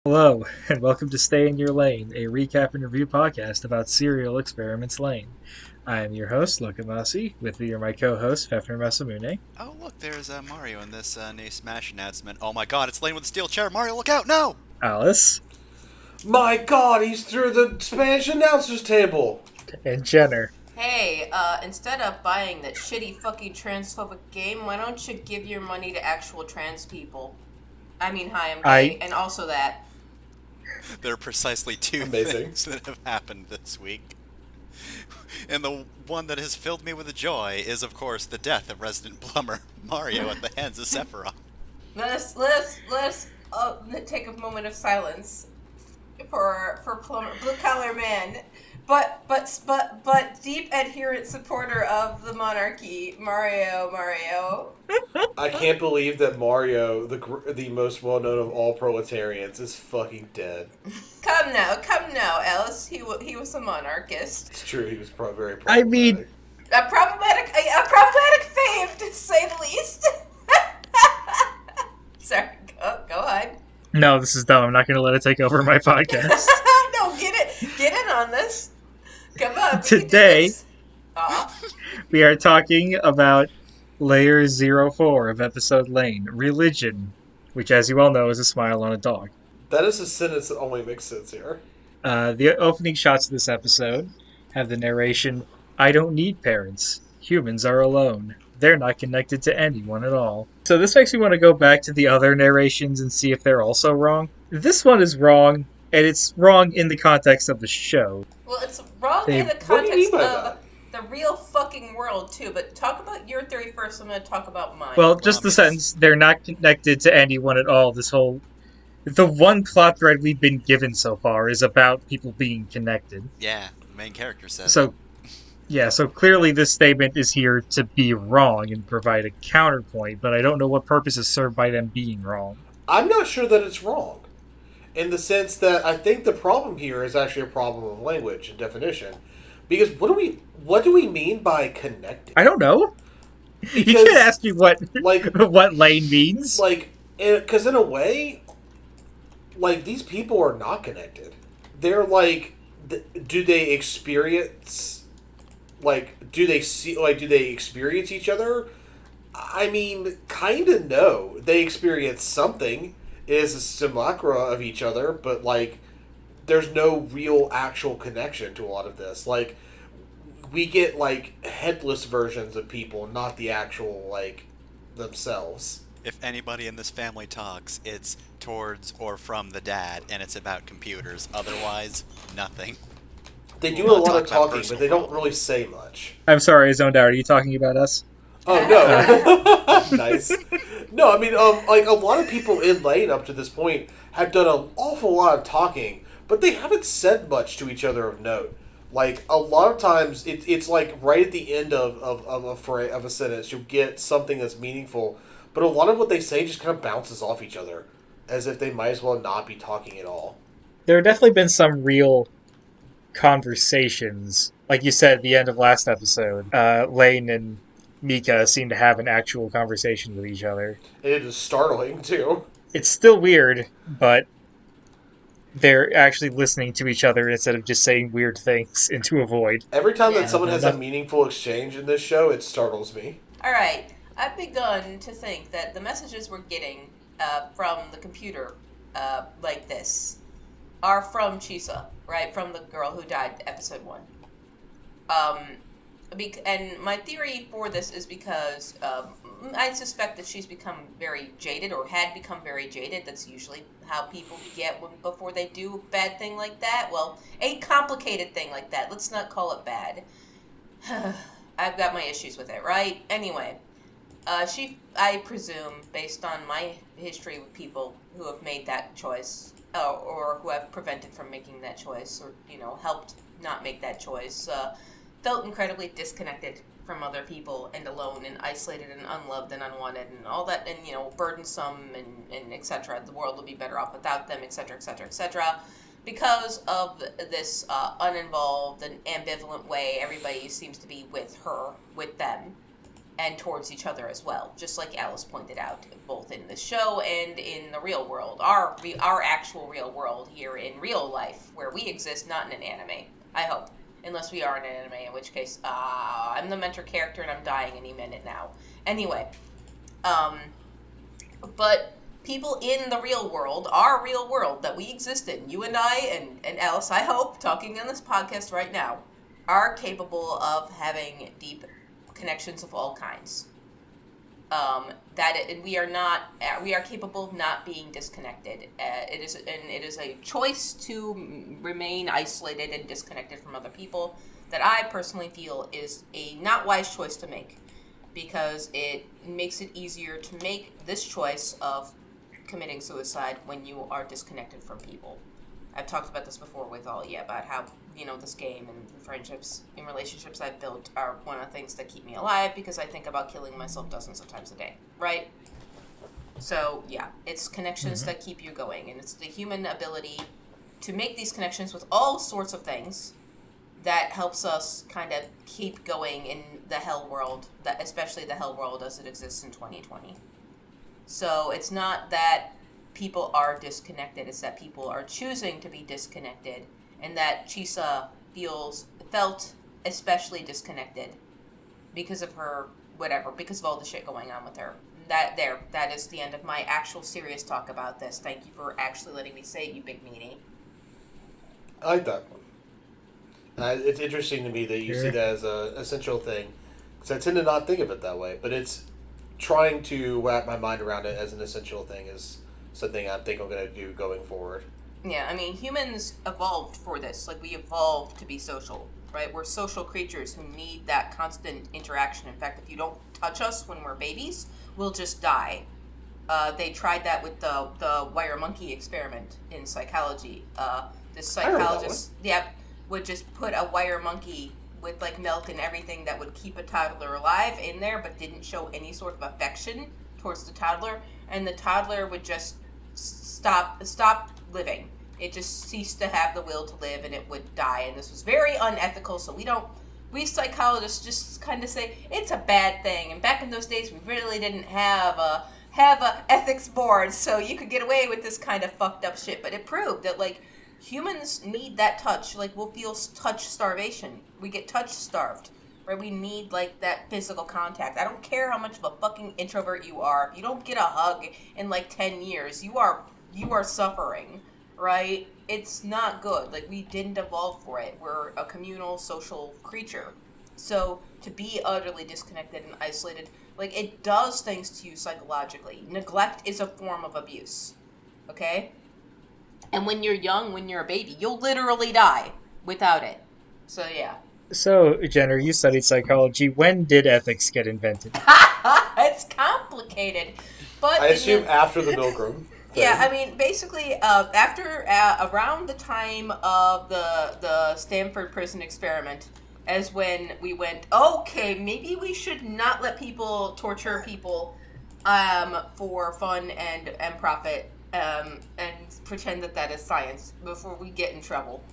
Hello, and welcome to Stay in Your Lane, a recap and review podcast about Serial Experiments Lain. I am your host, Luca Masi. With me are my co-host, Fefner Masamune. Oh, look, there's Mario in this new Smash announcement. Oh my god, it's Lain with the steel chair. Mario, look out! No! Alice. My God, he's through the Spanish announcers table. And Jenner. Hey, instead of buying that shitty fucking transphobic game, why don't you give your money to actual trans people? I mean, hi, I'm gay, and also that. There are precisely two Amazing. things that have happened this week. And the one that has filled me with joy is, of course, the death of resident plumber Mario at the hands of Sephiroth. Let us take a moment of silence for blue collar man, but deep adherent supporter of the monarchy, Mario. I can't believe that Mario, the most well known of all proletarians, is fucking dead. Come now, Alice. He was a monarchist. It's true. He was probably very I problematic. mean- A problematic fave, to say the least. Sorry, go on. No, this is dumb. I'm not going to let it take over my podcast. No, get in on this. Come on. Today- Aw. We are talking about Layer 04 of episode Lain, Religion, which, as you all know, is a smile on a dog. That is a sentence that only makes sense here. The opening shots of this episode have the narration, "I don't need parents. Humans are alone. They're not connected to anyone at all." So this makes me want to go back to the other narrations and see if they're also wrong. This one is wrong, and it's wrong in the context of the show. Well, it's wrong in the What do you mean context by of that? the real fucking world, too. But talk about your theory first. I'm going to talk about mine. Well, just the sentence, "They're not connected to anyone at all." The one plot thread we've been given so far is about people being connected. Yeah, the main character says. So clearly this statement is here to be wrong and provide a counterpoint, but I don't know what purpose is served by them being wrong. I'm not sure that it's wrong. In the sense that I think the problem here is actually a problem of language and definition. Because what do we mean by connected? I don't know. You Because, can't ask me what like, what Lain means. because in a way, like, these people are not connected. They're like, do they experience, do they experience each other? I mean, kind of no. They experience something. It is a simulacra of each other, but, like, there's no real actual connection to a lot of this. Like, we get, like, headless versions of people, not the actual, like, themselves. If anybody in this family talks, it's towards or from the dad, and it's about computers. Otherwise, nothing. They do We'll a not lot of talk about talking, personal but they don't problems. really say much. I'm sorry, I zoned out. Are you talking about us? Oh, no. Nice. No, I mean, like, a lot of people in Lain up to this point have done an awful lot of talking, but they haven't said much to each other of note. Like, a lot of times, it's like right at the end of a sentence, you'll get something that's meaningful, but a lot of what they say just kind of bounces off each other, as if they might as well not be talking at all. There have definitely been some real conversations. Like you said at the end of last episode, Lain and Mika seem to have an actual conversation with each other. And it is startling, too. It's still weird, but they're actually listening to each other instead of just saying weird things into a void. Every time Yeah. that someone has a meaningful exchange in this show, it startles me. All right. I've begun to think that the messages we're getting from the computer, like this, are from Chisa, right? From the girl who died, episode 1. And my theory for this is because I suspect that she's become very jaded, or had become very jaded. That's usually how people get before they do a bad thing like that. Well, a complicated thing like that. Let's not call it bad. I've got my issues with it, right? Anyway, I presume, based on my history with people who have made that choice, or who have prevented from making that choice, or, helped not make that choice, felt incredibly disconnected from other people, and alone, and isolated, and unloved, and unwanted, and all that, and, burdensome, and etc. The world would be better off without them, etc., etc., etc. Because of this uninvolved and ambivalent way everybody seems to be with them. and towards each other as well, just like Alice pointed out, both in the show and in the real world, our actual real world here in real life, where we exist, not in an anime. I hope, unless we are in an anime, in which case, I'm the mentor character and I'm dying any minute now. Anyway, but people in the real world, our real world that we exist in, you and I and Alice, I hope, talking on this podcast right now, are capable of having deep connections of all kinds. We are capable of not being disconnected. It is a choice to remain isolated and disconnected from other people that I personally feel is a not wise choice to make, because it makes it easier to make this choice of committing suicide when you are disconnected from people. I've talked about this before with all you about how, this game and friendships and relationships I've built are one of the things that keep me alive, because I think about killing myself dozens of times a day, right? So, yeah, it's connections that keep you going, and it's the human ability to make these connections with all sorts of things that helps us kind of keep going in the hell world, especially the hell world as it exists in 2020. So it's not that people are disconnected, it's that people are choosing to be disconnected, and that Chisa felt especially disconnected because of her, because of all the shit going on with her. That is the end of my actual serious talk about this. Thank you for actually letting me say it, you big meanie. I like that. It's interesting to me that you see that as an essential thing, because I tend to not think of it that way, but it's trying to wrap my mind around it as an essential thing is something I think I'm going to do going forward. Yeah, I mean, humans evolved for this. Like, we evolved to be social, right? We're social creatures who need that constant interaction. In fact, if you don't touch us when we're babies, we'll just die. They tried that with the wire monkey experiment in psychology. This psychologist, would just put a wire monkey with like milk and everything that would keep a toddler alive in there, but didn't show any sort of affection towards the toddler, and the toddler would just stop living. It just ceased to have the will to live, and it would die. And this was very unethical. So we psychologists just kind of say it's a bad thing. And back in those days, we really didn't have a ethics board, so you could get away with this kind of fucked up shit. But it proved that like humans need that touch. Like, we'll feel touch starvation. We get touch starved, right? We need like that physical contact. I don't care how much of a fucking introvert you are. If you don't get a hug in like 10 years, you are suffering, right? It's not good. Like, we didn't evolve for it. We're a communal, social creature. So to be utterly disconnected and isolated, like, it does things to you psychologically. Neglect is a form of abuse, okay? And when you're young, when you're a baby, you'll literally die without it. So, yeah. So, Jenner, you studied psychology. When did ethics get invented? It's complicated. But I assume after the Milgram. Yeah, I mean, basically, after around the time of the Stanford prison experiment, as when we went, okay, maybe we should not let people torture people for fun and profit, and pretend that is science before we get in trouble.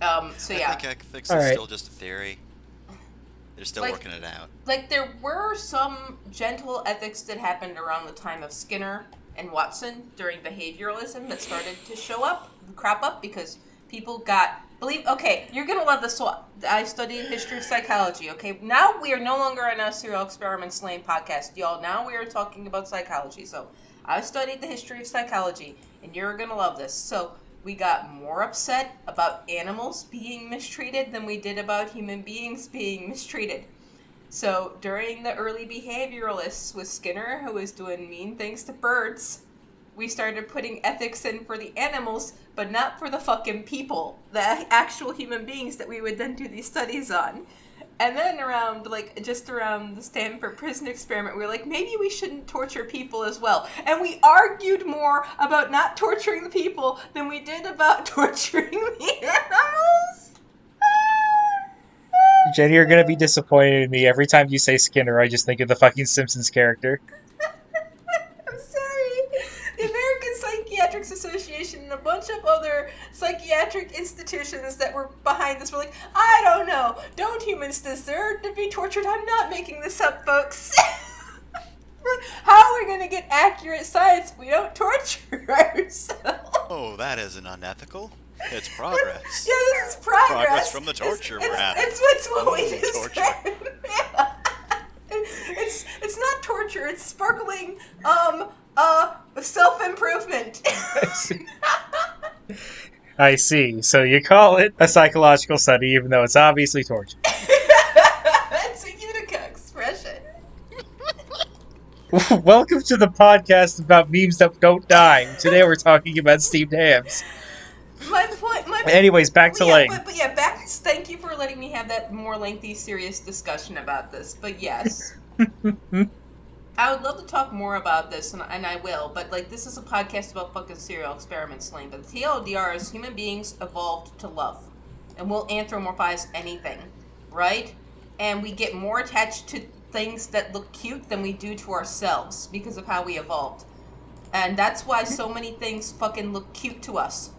So yeah. I think ethics is still just a theory. They're still working it out. Like, there were some gentle ethics that happened around the time of Skinner and Watson during behavioralism that started to crop up, because people okay, you're going to love this. So I studied history of psychology, okay? Now we are no longer on a Serial Experiments Lain podcast, y'all. Now we are talking about psychology. So I studied the history of psychology, and you're going to love this. So we got more upset about animals being mistreated than we did about human beings being mistreated. So during the early behavioralists with Skinner, who was doing mean things to birds, we started putting ethics in for the animals, but not for the fucking people, the actual human beings that we would then do these studies on. And then around the Stanford prison experiment, we were like, maybe we shouldn't torture people as well. And we argued more about not torturing the people than we did about torturing the animals. Jenny, you're gonna be disappointed in me. Every time you say Skinner, I just think of the fucking Simpsons character. I'm sorry. The American Pediatrics Association and a bunch of other psychiatric institutions that were behind this were like, I don't know, don't humans deserve to be tortured? I'm not making this up, folks. How are we going to get accurate science if we don't torture ourselves? Oh, that isn't unethical. It's progress. Yeah, this is progress. Progress from the torture we're having. It's what we just torture. said. Yeah. It's not torture. It's sparkling self-improvement. I see. So you call it a psychological study, even though it's obviously torture. It's a Utica expression. Welcome to the podcast about memes that don't die. Today we're talking about steamed hams. Anyways, back to Lain. But yeah, thank you for letting me have that more lengthy, serious discussion about this. But yes, I would love to talk more about this, and I will. But like, this is a podcast about fucking serial experiments, Lain. But the TLDR is human beings evolved to love, and we'll anthropomorphize anything, right? And we get more attached to things that look cute than we do to ourselves because of how we evolved, and that's why so many things fucking look cute to us.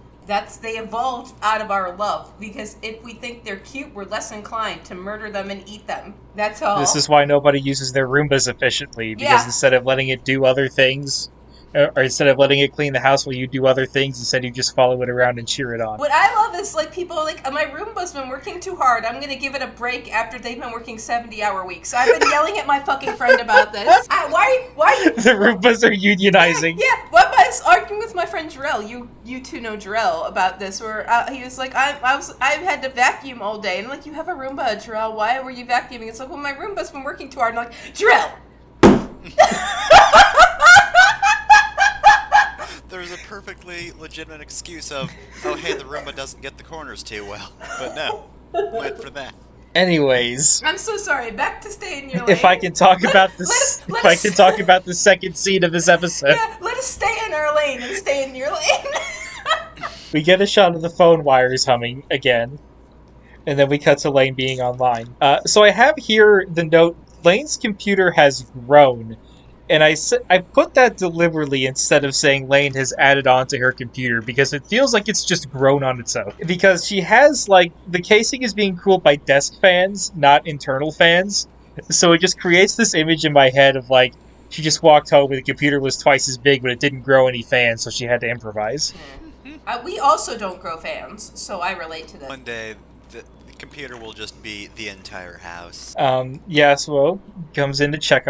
They evolved out of our love, because if we think they're cute, we're less inclined to murder them and eat them. That's all. This is why nobody uses their Roombas efficiently, because instead of letting it do other things, or instead of letting it clean the house while you do other things, instead you just follow it around and cheer it on. What I love is, like, people are like, my Roomba's been working too hard. I'm going to give it a break after they've been working 70-hour weeks. I've been yelling at my fucking friend about this. Why The Roombas are unionizing. Yeah. Why am I arguing with my friend Jarrell? You two know Jarrell about this, where he was like, I've had to vacuum all day. And I'm like, you have a Roomba, Jarrell. Why were you vacuuming? It's like, well, my Roomba's been working too hard. And I'm like, Jarrell! There's a perfectly legitimate excuse of, oh hey, the Roomba doesn't get the corners too well. But no, went for that. Anyways, I'm so sorry. Back to stay in your lane. if I can talk about this, if I can talk about the second scene of this episode, yeah, let us stay in our lane and stay in your lane. we get a shot of the phone wires humming again, and then we cut to Lain being online. So I have here the note: Lain's computer has grown. And I put that deliberately instead of saying Lain has added on to her computer, because it feels like it's just grown on its own. Because she has, like, the casing is being cooled by desk fans, not internal fans. So it just creates this image in my head of, like, she just walked home and the computer was twice as big, but it didn't grow any fans, so she had to improvise. We also don't grow fans, so I relate to that. One day, the computer will just be the entire house. Yasuo comes in to check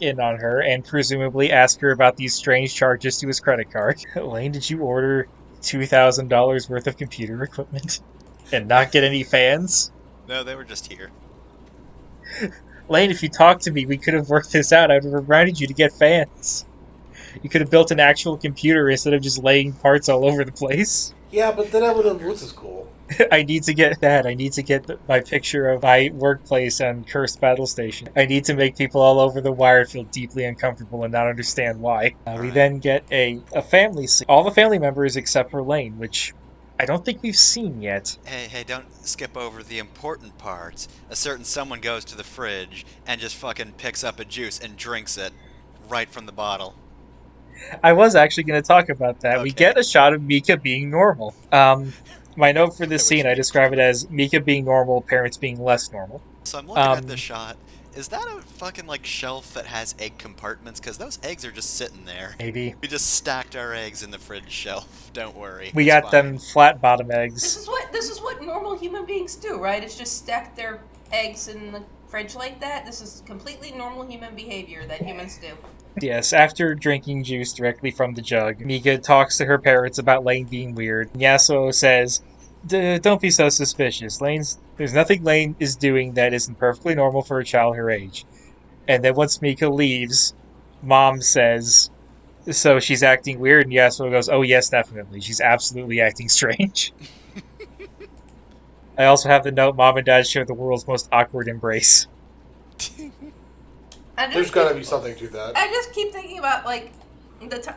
in on her and presumably ask her about these strange charges to his credit card. Lain, did you order $2,000 worth of computer equipment and not get any fans? No, they were just here. Lain, if you talked to me, we could have worked this out. I would have reminded you to get fans. You could have built an actual computer instead of just laying parts all over the place. Yeah, but then I would have looked as cool. I need to get my picture of my workplace on Cursed Battle Station. I need to make people all over the wire feel deeply uncomfortable and not understand why. We then get a family scene. All the family members except for Lain, which I don't think we've seen yet. Hey, don't skip over the important parts. A certain someone goes to the fridge and just fucking picks up a juice and drinks it right from the bottle. I was actually going to talk about that. Okay. We get a shot of Mika being normal. My note for this scene, I describe it as Mika being normal, parents being less normal. So I'm looking at this shot. Is that a fucking, like, shelf that has egg compartments? Because those eggs are just sitting there. Maybe. We just stacked our eggs in the fridge shelf. Don't worry. We It's got fine. them flat bottom eggs. This is what normal human beings do, right? It's just stack their eggs in the fridge like that. This is completely normal human behavior that humans do. Yes, after drinking juice directly from the jug, Mika talks to her parents about Lain being weird. Yasuo says, don't be so suspicious. There's nothing Lain is doing that isn't perfectly normal for a child her age. And then once Mika leaves, Mom says, so she's acting weird, and Yasuo goes, oh yes, definitely. She's absolutely acting strange. I also have the note, Mom and Dad share the world's most awkward embrace. There's gotta be something to that. I just keep thinking about, like,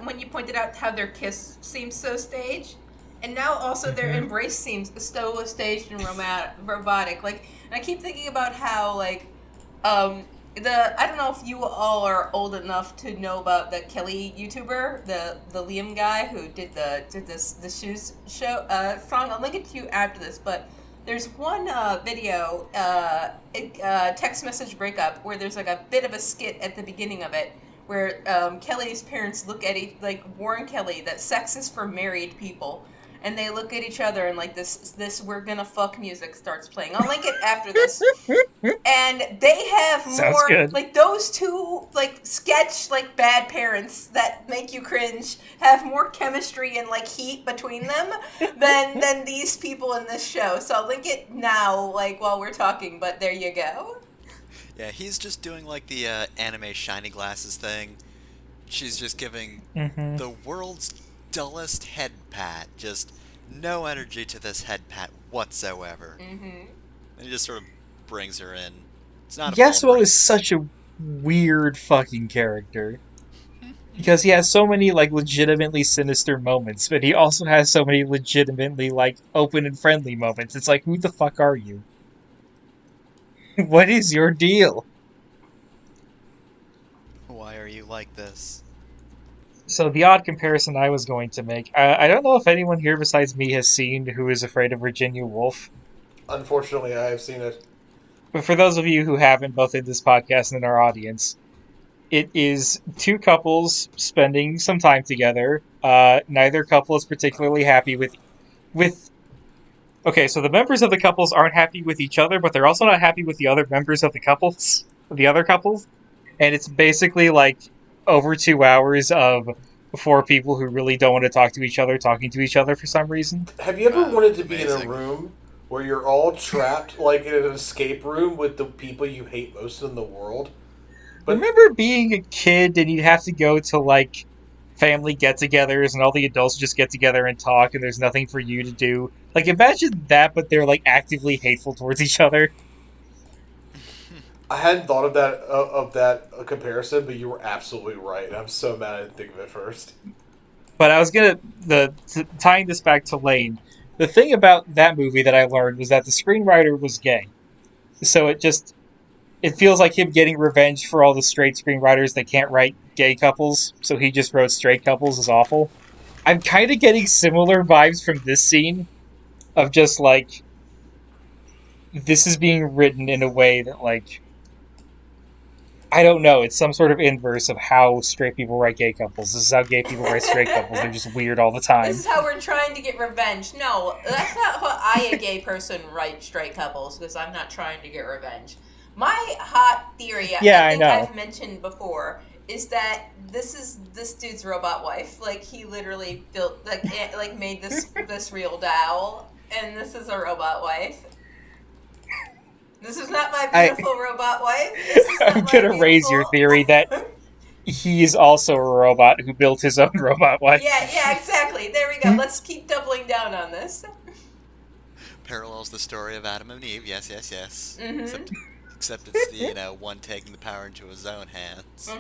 when you pointed out how their kiss seems so staged, and now also their embrace seems so staged and robotic. Like, and I keep thinking about how, like, I don't know if you all are old enough to know about the Kelly YouTuber, the Liam guy who did the shoes show song. I'll link it to you after this, but there's one video, text message breakup, where there's like a bit of a skit at the beginning of it, where Kelly's parents look at warn Kelly that sex is for married people. And they look at each other and like this we're gonna fuck music starts playing. I'll link it after this. And they have more like those two like sketch like bad parents that make you cringe have more chemistry and like heat between them than these people in this show. So I'll link it now, like while we're talking, but there you go. Yeah, he's just doing like the anime shiny glasses thing. She's just giving the world's dullest head pat, just no energy to this head pat whatsoever. And he just sort of brings her in. It's not. Yasuo is such a weird fucking character because he has so many like legitimately sinister moments, but he also has so many legitimately like open and friendly moments. It's like, who the fuck are you? What is your deal? Why are you like this? So the odd comparison I was going to make, I don't know if anyone here besides me has seen Who is Afraid of Virginia Woolf. Unfortunately, I have seen it. But for those of you who haven't, both in this podcast and in our audience, it is two couples spending some time together. Neither couple is particularly happy with... Okay, so the members of the couples aren't happy with each other, but they're also not happy with the other members of the other couples. And it's basically like over 2 hours of 4 people who really don't want to talk to each other talking to each other for some reason. Have you ever wanted to be in a amazing. room where you're all trapped, like in an escape room with the people you hate most in the world? But remember being a kid and you'd have to go to like family get-togethers and all the adults just get together and talk and there's nothing for you to do? Like, imagine that, but they're like actively hateful towards each other. I hadn't thought of that comparison, but you were absolutely right. I'm so mad I didn't think of it first. But I was tying this back to Lain. The thing about that movie that I learned was that the screenwriter was gay. So it feels like him getting revenge for all the straight screenwriters that can't write gay couples, so he just wrote straight couples is awful. I'm kind of getting similar vibes from this scene of just like, this is being written in a way that like, I don't know, it's some sort of inverse of how straight people write gay couples. This is how gay people write straight couples. They're just weird all the time. This is how we're trying to get revenge. No, that's not how I, a gay person, write straight couples, because I'm not trying to get revenge. My hot theory, Yeah, I think I know. I've mentioned before, is that this dude's robot wife. Like, he literally built, like made this real doll, and this is a robot wife. This is not my beautiful robot wife. This is not I'm gonna raise your theory that he's also a robot who built his own robot wife. Yeah, exactly. There we go. Let's keep doubling down on this. Parallels the story of Adam and Eve. Yes. Mm-hmm. Except it's the one taking the power into his own hands,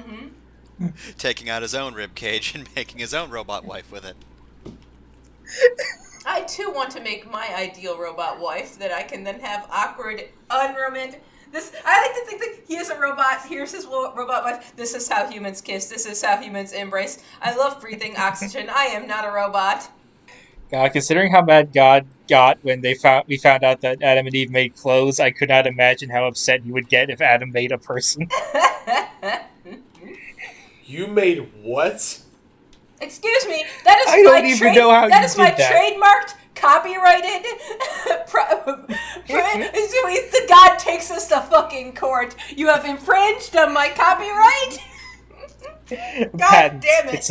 taking out his own rib cage and making his own robot wife with it. I too want to make my ideal robot wife that I can then have awkward, unromantic. I like to think that he is a robot. Here's his robot wife. This is how humans kiss. This is how humans embrace. I love breathing oxygen. I am not a robot. God, considering how mad God got when we found out that Adam and Eve made clothes, I could not imagine how upset he would get if Adam made a person. You made what? Excuse me. That is I don't even know how that you is my did that. trademarked, copyrighted. The God takes us to fucking court. You have infringed on my copyright. God Patent. damn it!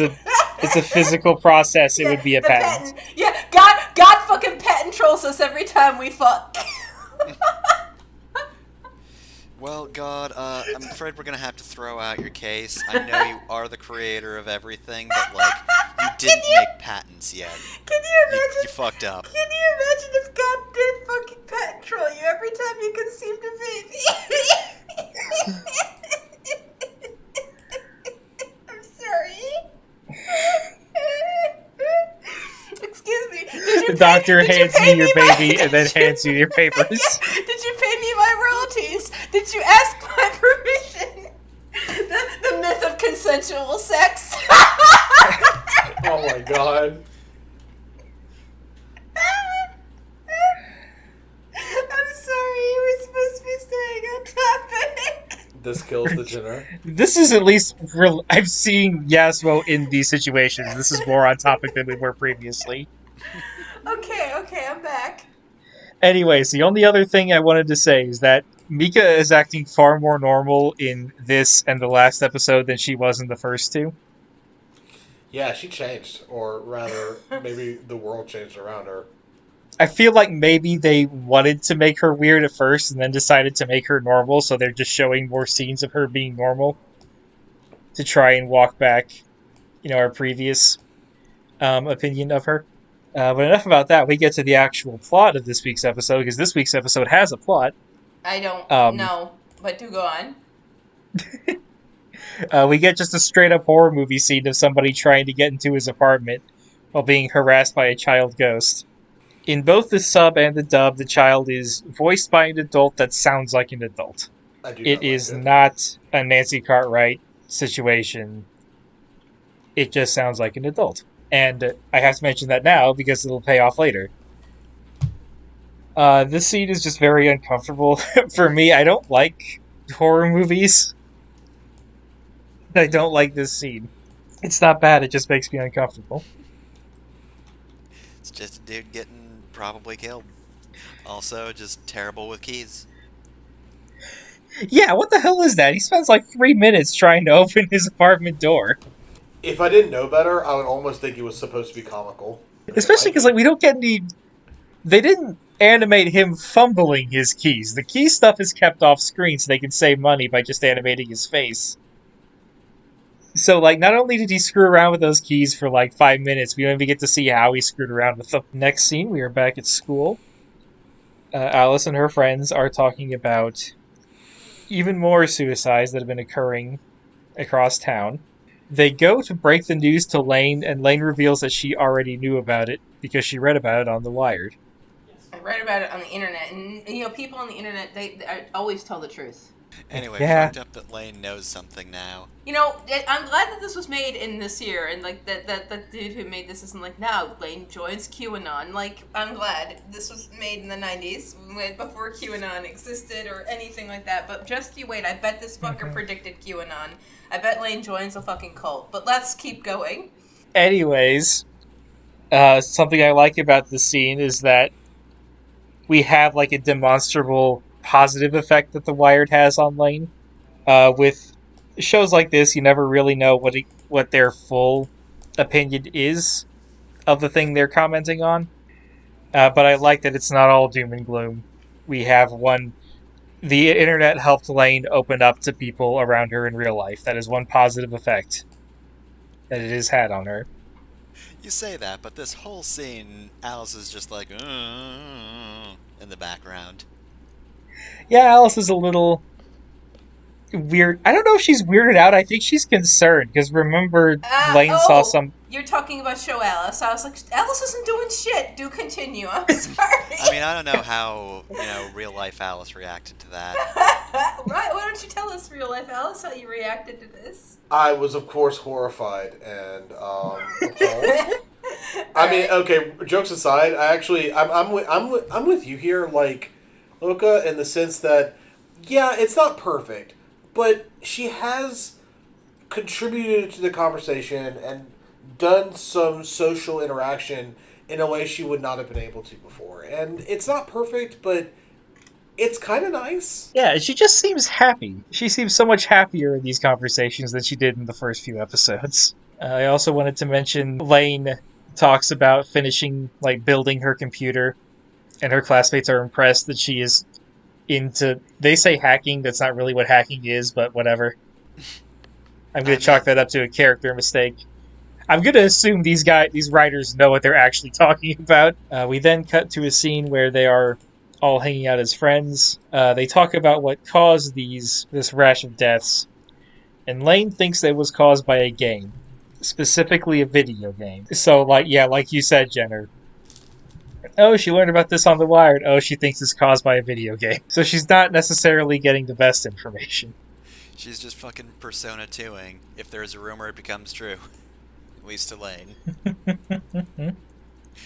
It's a physical process. It would be a the patent. Yeah, God fucking patent trolls us every time we fuck. Well, God, I'm afraid we're gonna have to throw out your case. I know you are the creator of everything, but like, you didn't make patents yet. Can you imagine? You fucked up. Can you imagine if God did fucking patent troll you every time you conceived a baby? I'm sorry. Excuse me. The doctor hands you your baby and then hands you your papers. Did you pay me my royalties? Did you ask my permission? consensual sex. Oh my god. I'm sorry, you were supposed to be staying on topic. This kills the Jenner. This is at least I'm seeing Yasuo in these situations. This is more on topic than we were previously. Okay, I'm back. Anyways, the only other thing I wanted to say is that Mika is acting far more normal in this and the last episode than she was in the first two. Yeah, she changed. Or rather, maybe the world changed around her. I feel like maybe they wanted to make her weird at first and then decided to make her normal, so they're just showing more scenes of her being normal to try and walk back, our previous opinion of her. But enough about that. We get to the actual plot of this week's episode, because this week's episode has a plot. I don't know, but do go on. We get just a straight-up horror movie scene of somebody trying to get into his apartment while being harassed by a child ghost. In both the sub and the dub, the child is voiced by an adult that sounds like an adult. It is not a Nancy Cartwright situation. It just sounds like an adult. And I have to mention that now because it'll pay off later. This scene is just very uncomfortable for me. I don't like horror movies. I don't like this scene. It's not bad, it just makes me uncomfortable. It's just a dude getting probably killed. Also, just terrible with keys. Yeah, what the hell is that? He spends like 3 minutes trying to open his apartment door. If I didn't know better, I would almost think it was supposed to be comical. Especially because we don't get any... They didn't animate him fumbling his keys. The key stuff is kept off screen so they can save money by just animating his face. So, not only did he screw around with those keys for 5 minutes, we don't even get to see how he screwed around with them. Next scene, we are back at school. Alice and her friends are talking about even more suicides that have been occurring across town. They go to break the news to Lain, and Lain reveals that she already knew about it because she read about it on The Wired. I read about it on the internet, and people on the internet, they always tell the truth. Anyway, Yeah. fucked up that Lain knows something now. I'm glad that this was made in this year, and that dude who made this isn't now Lain joins QAnon. I'm glad this was made in the 90s, before QAnon existed or anything like that. But just you wait, I bet this fucker predicted QAnon. I bet Lain joins a fucking cult. But let's keep going. Anyways, something I like about this scene is that we have a demonstrable positive effect that The Wired has on Lain. With shows like this, you never really know what their full opinion is of the thing they're commenting on. But I like that it's not all doom and gloom. We have the internet helped Lain open up to people around her in real life. That is one positive effect that it has had on her. You say that, but this whole scene, Alice is just in the background. Yeah, Alice is a little weird. I don't know if she's weirded out. I think she's concerned because remember, Lain saw some. You're talking about show Alice. I was like, Alice isn't doing shit. Do continue. I'm sorry. I mean, I don't know how real life Alice reacted to that. Right? Why don't you tell us, real life Alice, how you reacted to this? I was, of course, horrified and appalled. I mean, okay. Jokes aside, I'm with you here, Luca, in the sense that, yeah, it's not perfect, but she has contributed to the conversation and done some social interaction in a way she would not have been able to before. And it's not perfect, but it's kind of nice. Yeah, she just seems happy. She seems so much happier in these conversations than she did in the first few episodes. I also wanted to mention Lain talks about finishing, building her computer, and her classmates are impressed that she is into... They say hacking, that's not really what hacking is, but whatever. I'm going to chalk that up to a character mistake. I'm going to assume these writers know what they're actually talking about. We then cut to a scene where they are all hanging out as friends. They talk about what caused this rash of deaths. And Lain thinks that it was caused by a game. Specifically a video game. So, like you said, Jenner. Oh, she learned about this on The Wired. Oh, she thinks it's caused by a video game. So she's not necessarily getting the best information. She's just fucking Persona 2ing. If there's a rumor, it becomes true. At least to Lain.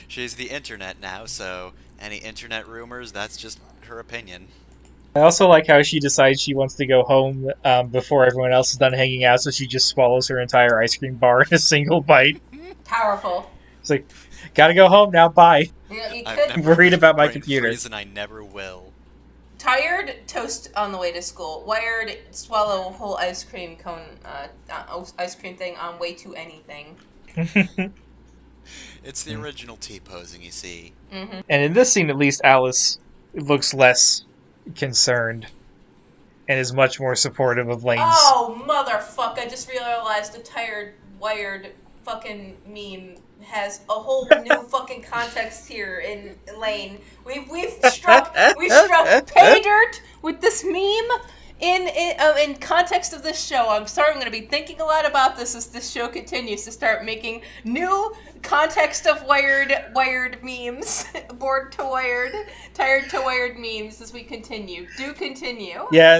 She's the internet now, so any internet rumors, that's just her opinion. I also like how she decides she wants to go home before everyone else is done hanging out, so she just swallows her entire ice cream bar in a single bite. Powerful. It's like, gotta go home now, bye. You I'm worried about my computer. And I never will. Tired, toast on the way to school. Wired, swallow whole ice cream cone, ice cream thing on way to anything. It's the original T-posing, you see. Mm-hmm. And in this scene, at least, Alice looks less concerned and is much more supportive of Lain's. Oh, motherfucker. I just realized the tired, wired fucking meme has a whole new fucking context here in Lain. We've struck pay dirt with this meme in context of this show. I'm sorry, I'm going to be thinking a lot about this as this show continues to start making new context of wired memes, bored to wired, tired to wired memes as we continue. Do continue. Yeah,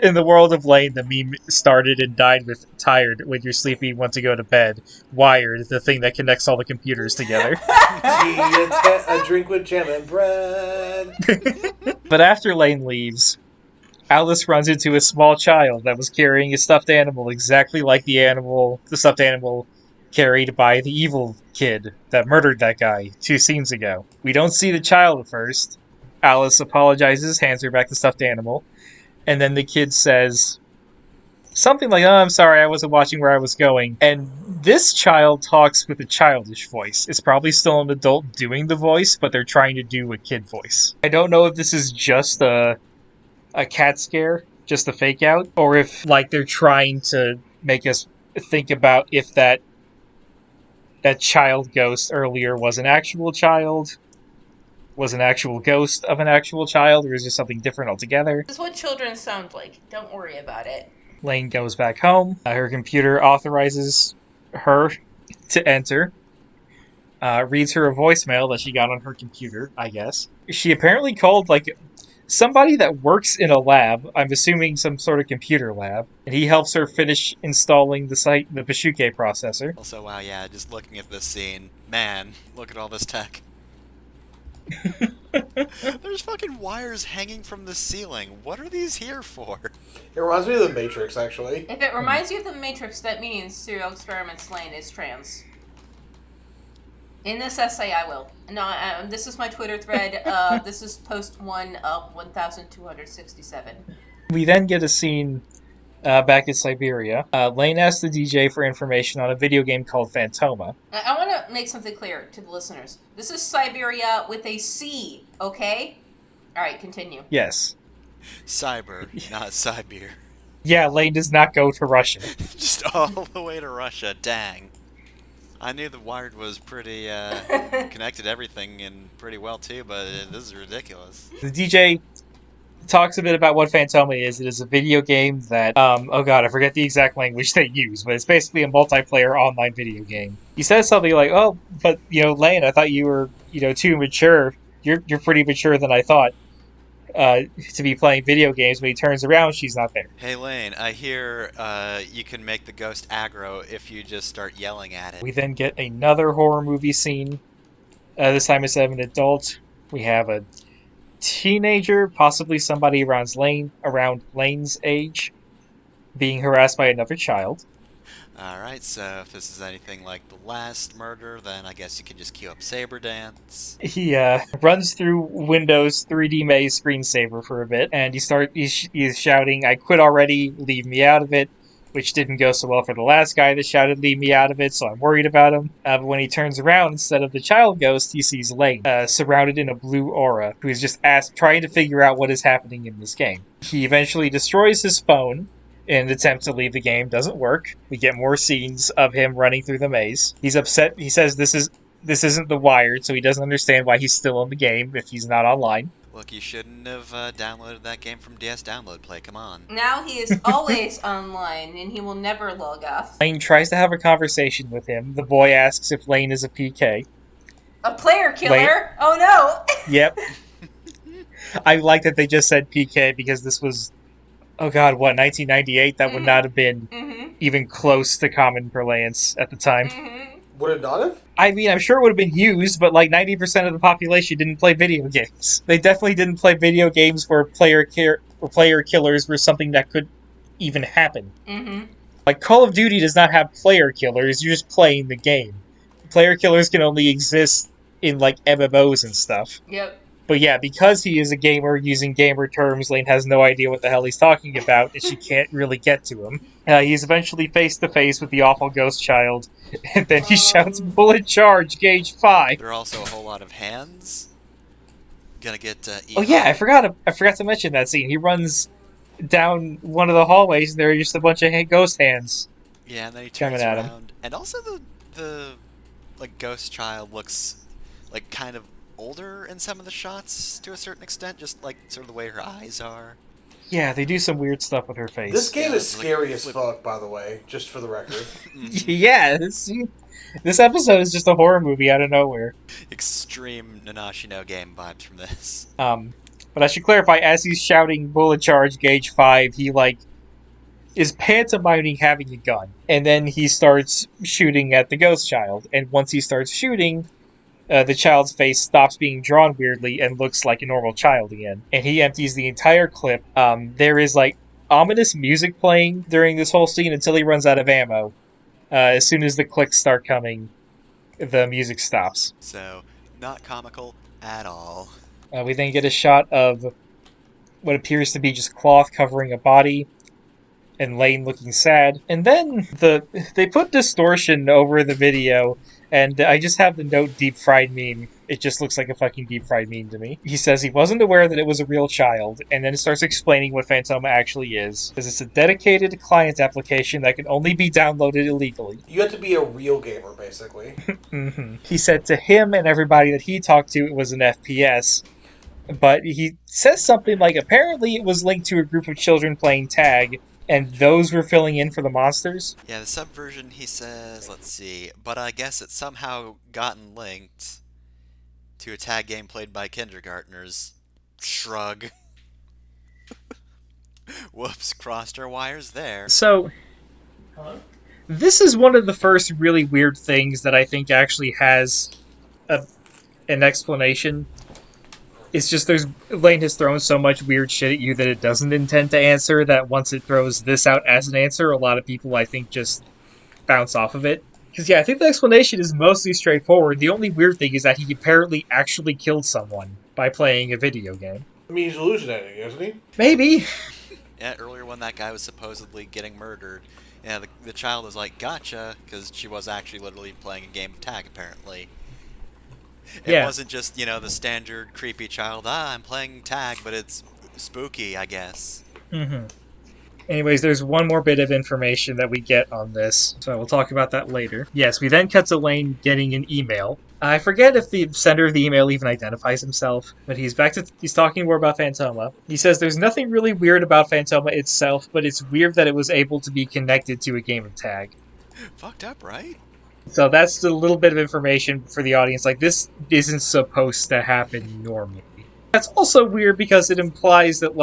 in the world of Lain, the meme started and died with tired, when you're sleepy, want to go to bed. Wired, the thing that connects all the computers together. A drink with jam and bread. But after Lain leaves, Alice runs into a small child that was carrying a stuffed animal exactly like the stuffed animal carried by the evil kid that murdered that guy 2 scenes ago. We don't see the child at first. Alice apologizes, hands her back the stuffed animal, and then the kid says something like, "Oh, I'm sorry, I wasn't watching where I was going." And this child talks with a childish voice. It's probably still an adult doing the voice, but they're trying to do a kid voice. I don't know if this is just a cat scare, just a fake out, or if they're trying to make us think about if that child ghost earlier was an actual child, was an actual ghost of an actual child, or is there something different altogether. This is what children sound like. Don't worry about it. Lain goes back home. Her computer authorizes her to enter. Reads her a voicemail that she got on her computer, I guess. She apparently called, somebody that works in a lab, I'm assuming some sort of computer lab, and he helps her finish installing the Pashuke processor. Also, wow, yeah, just looking at this scene, man, look at all this tech. There's fucking wires hanging from the ceiling. What are these here for? It reminds me of the Matrix, actually. If it reminds you of the Matrix, that means Serial Experiments Lain is trans. In this essay, I will. No, this is my Twitter thread. This is post 1 of 1,267. We then get a scene back in Siberia. Lain asks the DJ for information on a video game called Phantoma. I want to make something clear to the listeners. This is Siberia with a C, okay? Alright, continue. Yes. Cyber, not Sibir. Yeah, Lain does not go to Russia. Just all the way to Russia, dang. I knew the Wired was pretty connected to everything and pretty well too, but this is ridiculous. The DJ talks a bit about what Phantoma is. It is a video game that, oh god, I forget the exact language they use, but it's basically a multiplayer online video game. He says something like, "Oh, but, Lain, I thought you were, too mature. You're pretty mature than I thought to be playing video games." When he turns around, she's not there. Hey Lain, I hear you can make the ghost aggro if you just start yelling at it. We then get another horror movie scene. This time it's of an adult. We have a teenager, possibly somebody around Lain's age, being harassed by another child. Alright, so if this is anything like the last murder, then I guess you can just cue up Saber Dance. He runs through Windows 3D Maze screensaver for a bit, and he's shouting, "I quit already, leave me out of it," which didn't go so well for the last guy that shouted, "Leave me out of it," so I'm worried about him. But when he turns around, instead of the child ghost, he sees Lain, surrounded in a blue aura, who is just trying to figure out what is happening in this game. He eventually destroys his phone in an attempt to leave the game. Doesn't work. We get more scenes of him running through the maze. He's upset. He says this isn't the Wired, so he doesn't understand why he's still in the game if he's not online. Look, you shouldn't have downloaded that game from DS Download Play, come on. Now he is always online, and he will never log off. Lain tries to have a conversation with him. The boy asks if Lain is a PK. A player killer? Lain. Oh no! Yep. I like that they just said PK because this was oh god, what, 1998? That would not have been Mm-hmm. even close to common parlance at the time. Mm-hmm. Would it not have? I mean, I'm sure it would have been used, but like 90% of the population didn't play video games. They definitely didn't play video games where player killers were something that could even happen. Mm-hmm. Like, Call of Duty does not have player killers, you're just playing the game. Player killers can only exist in, like, MMOs and stuff. Yep. But yeah, because he is a gamer using gamer terms, Lain has no idea what the hell he's talking about, and she can't really get to him. He's eventually face to face with the awful ghost child, and then he shouts, "Bullet charge, gauge 5." There are also a whole lot of hands. Gonna get Oh yeah, I forgot to mention that scene. He runs down one of the hallways, and there are just a bunch of ghost hands. Yeah, and then he turns coming at around. And also the like ghost child looks like kind of older in some of the shots to a certain extent, just like sort of the way her eyes are. Yeah, they do some weird stuff with her face. This game Yeah, is like- scary as fuck, by the way, just for the record. Yeah, this episode is just a horror movie out of nowhere. Extreme Nanashi no Game vibes from this. But I should clarify, as he's shouting "Bullet charge, gauge 5," he is pantomiming having a gun, and then he starts shooting at the ghost child. And once he starts shooting, the child's face stops being drawn weirdly and looks like a normal child again. And he empties the entire clip. There is ominous music playing during this whole scene until he runs out of ammo. As soon as the clicks start coming, the music stops. So, not comical at all. We then get a shot of what appears to be just cloth covering a body, and Lain looking sad. And then they put distortion over the video, and I just have the note deep fried meme. It just looks like a fucking deep fried meme to me. He says he wasn't aware that it was a real child, and then it starts explaining what Phantoma actually is. Because it's a dedicated client application that can only be downloaded illegally. You have to be a real gamer, basically. Mm-hmm. He said to him and everybody that he talked to it was an FPS. But he says something like, apparently it was linked to a group of children playing tag, and those were filling in for the monsters. Yeah, the subversion, he says, let's see, but I guess it's somehow gotten linked to a tag game played by kindergartners. Shrug. Whoops, crossed our wires there. So, this is one of the first really weird things that I think actually has an explanation. It's just Lain has thrown so much weird shit at you that it doesn't intend to answer, that once it throws this out as an answer, a lot of people, I think, just bounce off of it. Because, yeah, I think the explanation is mostly straightforward. The only weird thing is that he apparently actually killed someone by playing a video game. I mean, he's hallucinating, isn't he? Maybe. Yeah, earlier when that guy was supposedly getting murdered, yeah, the child was like, gotcha, because she was actually literally playing a game of tag, apparently. It wasn't just, the standard creepy child, I'm playing tag, but it's spooky, I guess. Mm-hmm. Anyways, there's one more bit of information that we get on this, so we'll talk about that later. Yes, we then cut to Lain getting an email. I forget if the sender of the email even identifies himself, but he's talking more about Phantoma. He says there's nothing really weird about Phantoma itself, but it's weird that it was able to be connected to a game of tag. Fucked up, right? So that's a little bit of information for the audience. This isn't supposed to happen normally. That's also weird because it implies that,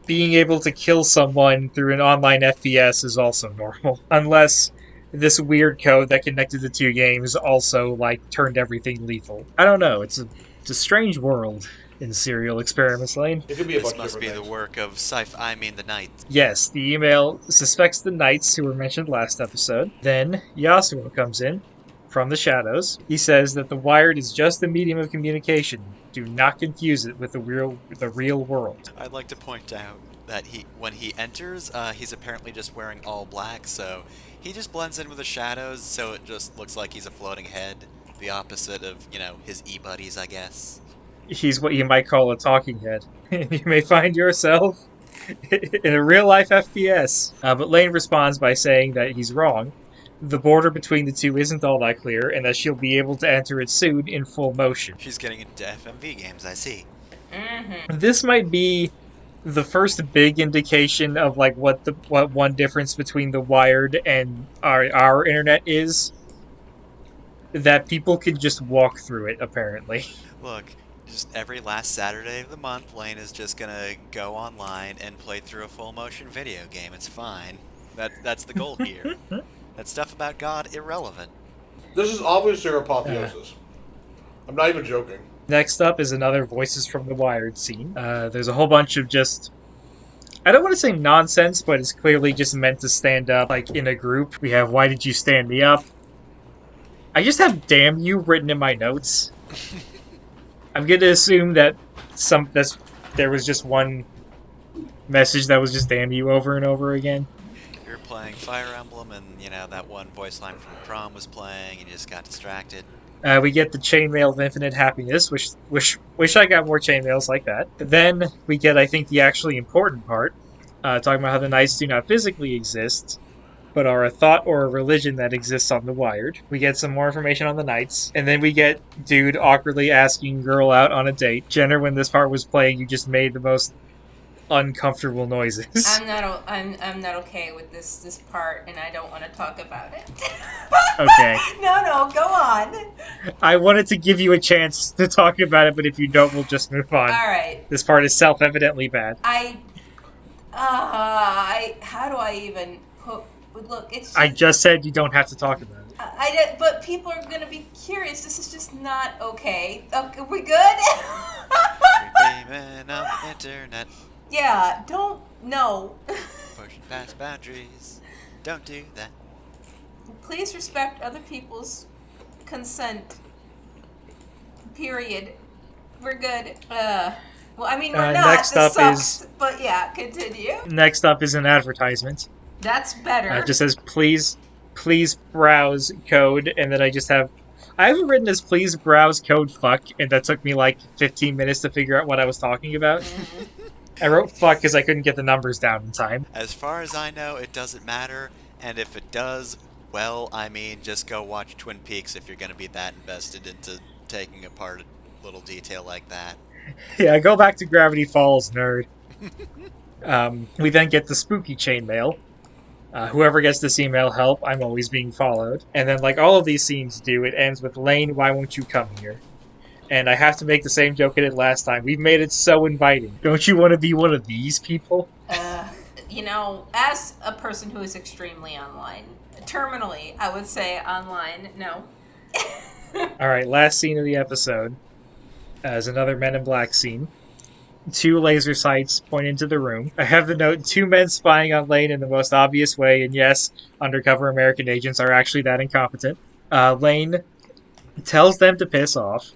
being able to kill someone through an online FPS is also normal. Unless this weird code that connected the two games also, turned everything lethal. I don't know. It's a strange world in serial experiments, Lain. It could be a This bunch of must be different the things. work of the Knight. Yes, the email suspects the knights who were mentioned last episode. Then Yasuo comes in from the shadows. He says that the wired is just a medium of communication. Do not confuse it with the real world. I'd like to point out that when he enters, he's apparently just wearing all black, so he just blends in with the shadows, so it just looks like he's a floating head. The opposite of, his e-buddies, I guess. He's what you might call a talking head. You may find yourself in a real-life FPS. But Lain responds by saying that he's wrong. The border between the two isn't all that clear, and that she'll be able to enter it soon in full motion. She's getting into FMV games, I see. Mm-hmm. This might be the first big indication of what one difference between the wired and our internet is. That people can just walk through it, apparently. Look, Just every last Saturday of the month, Lain is just gonna go online and play through a full motion video game. It's fine. That's the goal here. That stuff about God, irrelevant. This is obviously her Uh, apotheosis. I'm not even joking. Next up is another Voices from the Wired scene. There's a whole bunch of just, I don't want to say nonsense, but it's clearly just meant to stand up, like in a group. We have "Why did you stand me up?" I just have "damn you" written in my notes. I'm going to assume that there was just one message that was just "damn you" over and over again. You're playing Fire Emblem, and that one voice line from prom was playing, and you just got distracted. We get the chainmail of infinite happiness, which wish I got more chainmails like that. Then we get, I think, the actually important part, talking about how the knights do not physically exist, but are a thought or a religion that exists on the Wired. We get some more information on the knights, and then we get dude awkwardly asking girl out on a date. Jenner, when this part was playing, you just made the most uncomfortable noises. I'm not okay with this part, and I don't want to talk about it. Okay. No, go on. I wanted to give you a chance to talk about it, but if you don't, we'll just move on. All right. This part is self-evidently bad. How do I even put? Look, it's. Just, I just said you don't have to talk about it. But people are gonna be curious. This is just not okay. Okay, we good? Dreaming on the internet. Yeah. No. Pushing past boundaries. Don't do that. Please respect other people's consent. Period. We're good. Well, I mean, we're not. Next This up sucks. But yeah, continue. Next up is an advertisement. That's better. It just says, please browse code, and then I have it written as please browse code fuck, and that took me like 15 minutes to figure out what I was talking about. I wrote fuck because I couldn't get the numbers down in time. As far as I know, it doesn't matter, and if it does, well, I mean, just go watch Twin Peaks if you're going to be that invested into taking apart a little detail like that. Yeah, go back to Gravity Falls, nerd. We then get the spooky chainmail. Whoever gets this email, help, I'm always being followed. And then, like all of these scenes do, it ends with, Lain, why won't you come here? And I have to make the same joke I did last time. We've made it so inviting. Don't you want to be one of these people? As a person who is extremely online, terminally, I would say online, no. Alright, last scene of the episode is another Men in Black scene. 2 laser sights point into the room. I have the note, 2 men spying on Lain in the most obvious way, and yes, undercover American agents are actually that incompetent. Lain tells them to piss off.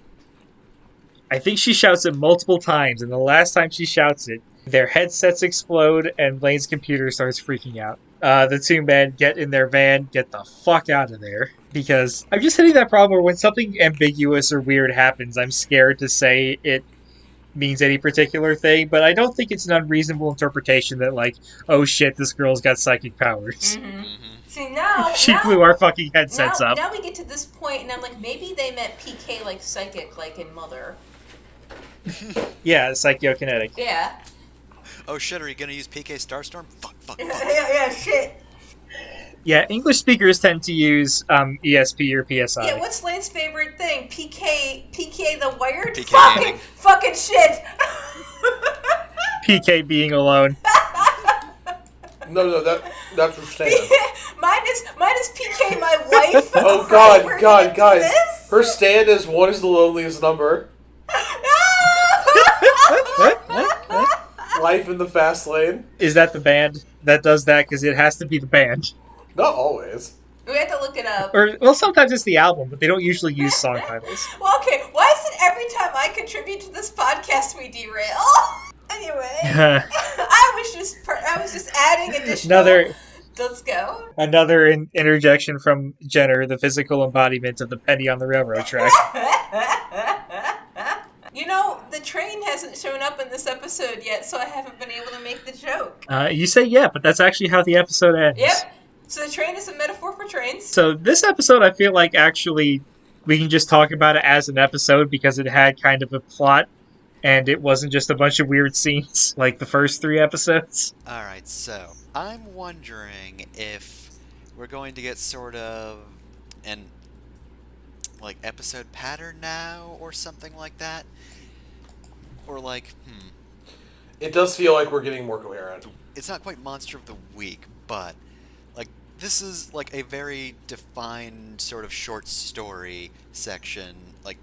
I think she shouts it multiple times, and the last time she shouts it, their headsets explode, and Lane's computer starts freaking out. The 2 men get in their van, get the fuck out of there. Because I'm just hitting that problem where when something ambiguous or weird happens, I'm scared to say it means any particular thing, but I don't think it's an unreasonable interpretation that, like, oh shit, this girl's got psychic powers. Mm-hmm. See, now... She blew our fucking headsets up. Now we get to this point, and I'm like, maybe they meant PK like psychic, like in Mother. Yeah, psychokinetic. Yeah. Oh shit, are you gonna use PK Starstorm? Fuck. Yeah, shit. Yeah, English speakers tend to use ESP or PSI. Yeah, what's Lane's favorite thing? PK the Wired? PK fucking shit! PK being alone. No, that's her stand. mine is PK my wife. Oh Right? God, guys. This? Her stand is 1 is the loneliest number. Life in the fast lane. Is that the band that does that? Because it has to be the band. Not always. We have to look it up. Or, well, sometimes it's the album, but they don't usually use song titles. Well, okay, why is it every time I contribute to this podcast we derail? Anyway, I was just adding additional... Let's go. Another interjection from Jenner, the physical embodiment of the penny on the railroad track. The train hasn't shown up in this episode yet, so I haven't been able to make the joke. You say yeah, but that's actually how the episode ends. Yep. So the train is a metaphor for trains. So this episode, I feel like actually we can just talk about it as an episode because it had kind of a plot and it wasn't just a bunch of weird scenes like the first 3 episodes. Alright, so I'm wondering if we're going to get sort of an episode pattern now or something like that. Or like, It does feel like we're getting more coherent. it's not quite Monster of the Week, but like this is like a very defined sort of short story section. Like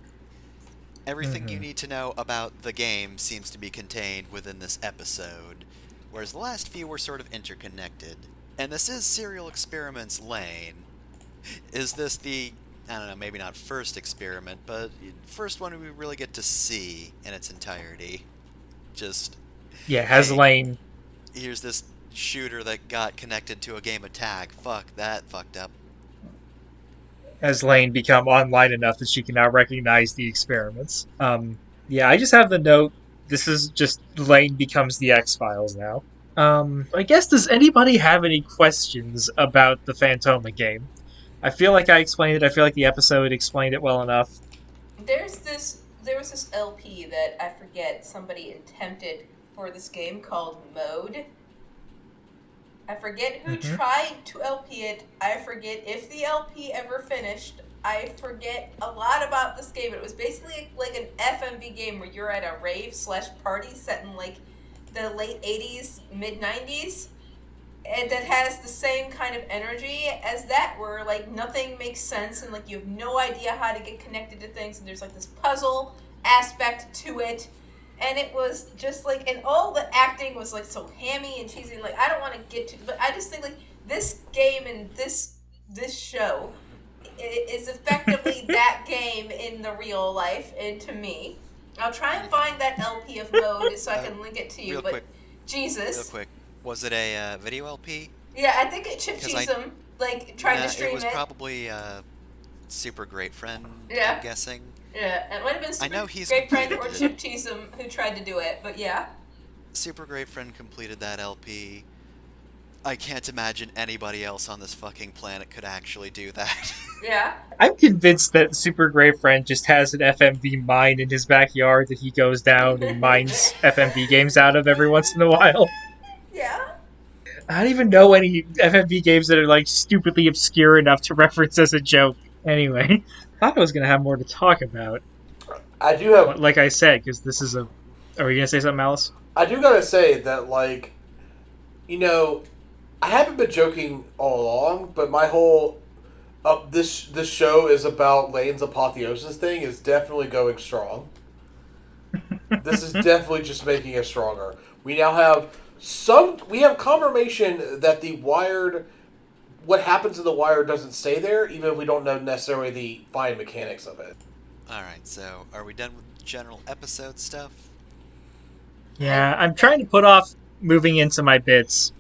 everything you need to know about the game seems to be contained within this episode, whereas the last few were sort of interconnected. And this is Serial Experiments Lain. Is this the, I don't know, maybe not first experiment, but first one we really get to see in its entirety? Just, Yeah, has hey, Lain here's this shooter that got connected to a game of tag. Fuck, that fucked up. become online enough that she can now recognize the experiments. Yeah, I just have the note. This is just Lain becomes the X-Files now. I guess, does anybody have any questions about the Phantoma game? I feel like I explained it. I feel like the episode explained it well enough. There was this LP that I forget somebody attempted for this game called Mode. I forget who tried to LP it. I forget if the LP ever finished. I forget a lot about this game. It was basically like an FMV game where you're at a rave/party set in like the late 80s, mid 90s. And that has the same kind of energy as that, where like nothing makes sense and like you have no idea how to get connected to things, and there's like this puzzle aspect to it, and it was just like, and all the acting was like so hammy and cheesy. Like I don't want to get to, but I just think like this game and this show is effectively that game in the real life, and to me, I'll try and find that LP of Mode so I can link it to you. But quick. Jesus. Real quick. Was it a video LP? Yeah, I think Chip Cheesem tried to stream it. It was probably Super Great Friend, Yeah. I'm guessing. Yeah, it might have been I know Super he's Great Friend or completed Chip Cheesem who tried to do it, but yeah. Super Great Friend completed that LP. I can't imagine anybody else on this fucking planet could actually do that. Yeah. I'm convinced that Super Great Friend just has an FMV mine in his backyard that he goes down and mines FMV games out of every once in a while. Yeah. I don't even know any FMV games that are like stupidly obscure enough to reference as a joke. Anyway, I thought I was going to have more to talk about. I do have, like I said, because this is a... Are you going to say something, Alice? I do gotta say that, like, you know, I haven't been joking all along, but my whole this show is about Lane's apotheosis thing is definitely going strong. This is definitely just making us stronger. We now have confirmation that the Wired, what happens in the Wired doesn't stay there, even if we don't know necessarily the fine mechanics of it. Alright, so are we done with general episode stuff? Yeah, I'm trying to put off moving into my bits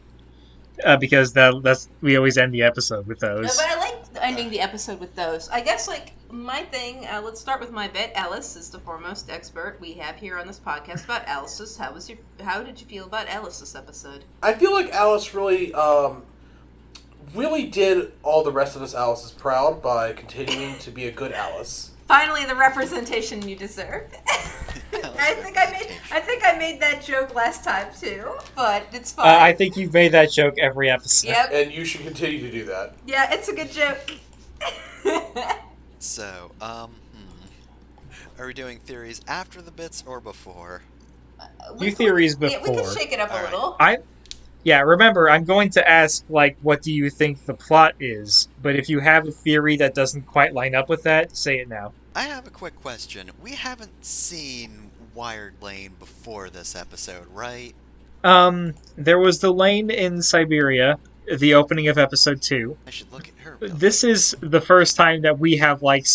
because that's we always end the episode with those. But I like ending the episode with those. I guess, like, my thing, let's start with my bit. Alice is the foremost expert we have here on this podcast about Alice's. How did you feel about Alice this episode? I feel like Alice really did all the rest of us Alice's proud by continuing to be a good Alice. Finally, the representation you deserve. I think I made that joke last time too, but it's fine. I think you've made that joke every episode. Yep. And you should continue to do that. Yeah, it's a good joke. So, are we doing theories after the bits or before? Do theories Yeah, we before. can shake it up a All right. little. Yeah, remember, I'm going to ask, like, what do you think the plot is? But if you have a theory that doesn't quite line up with that, say it now. I have a quick question. We haven't seen Wired Lain before this episode, right? There was the Lain in Siberia, the opening of episode 2. I should look at her. This is the first time that we have, like,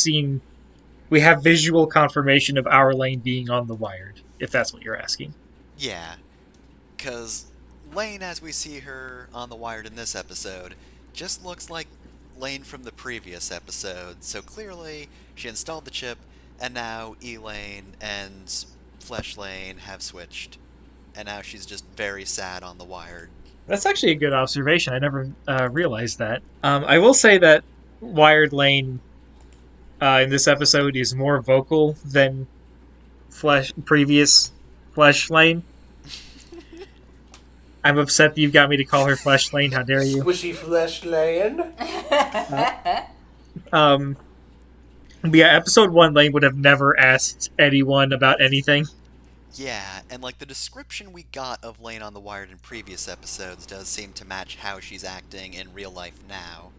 we have visual confirmation of our Lain being on the Wired, if that's what you're asking. Yeah, because Lain, as we see her on the Wired in this episode, just looks like Lain from the previous episode. So clearly, she installed the chip, and now Elaine and Flesh Lain have switched. And now she's just very sad on the Wired. That's actually a good observation. I never realized that. I will say that Wired Lain in this episode is more vocal than previous Flesh Lain. I'm upset that you've got me to call her Flesh Lain. How dare you? Squishy Flesh Lain. But yeah, episode 1, Lain would have never asked anyone about anything. Yeah, and like the description we got of Lain on The Wired in previous episodes does seem to match how she's acting in real life now.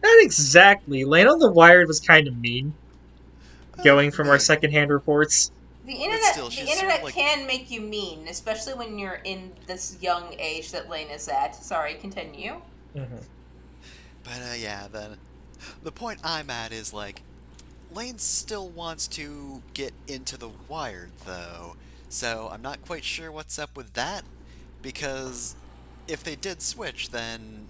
Not exactly. Lain on the Wired was kind of mean, going from our Maybe. secondhand reports. The But internet, still, the she's internet sort of like... can make you mean, especially when you're in this young age that Lain is at. Sorry, continue. Mm-hmm. But yeah, then the point I'm at is like, Lain still wants to get into The Wired though, so I'm not quite sure what's up with that, because if they did switch, then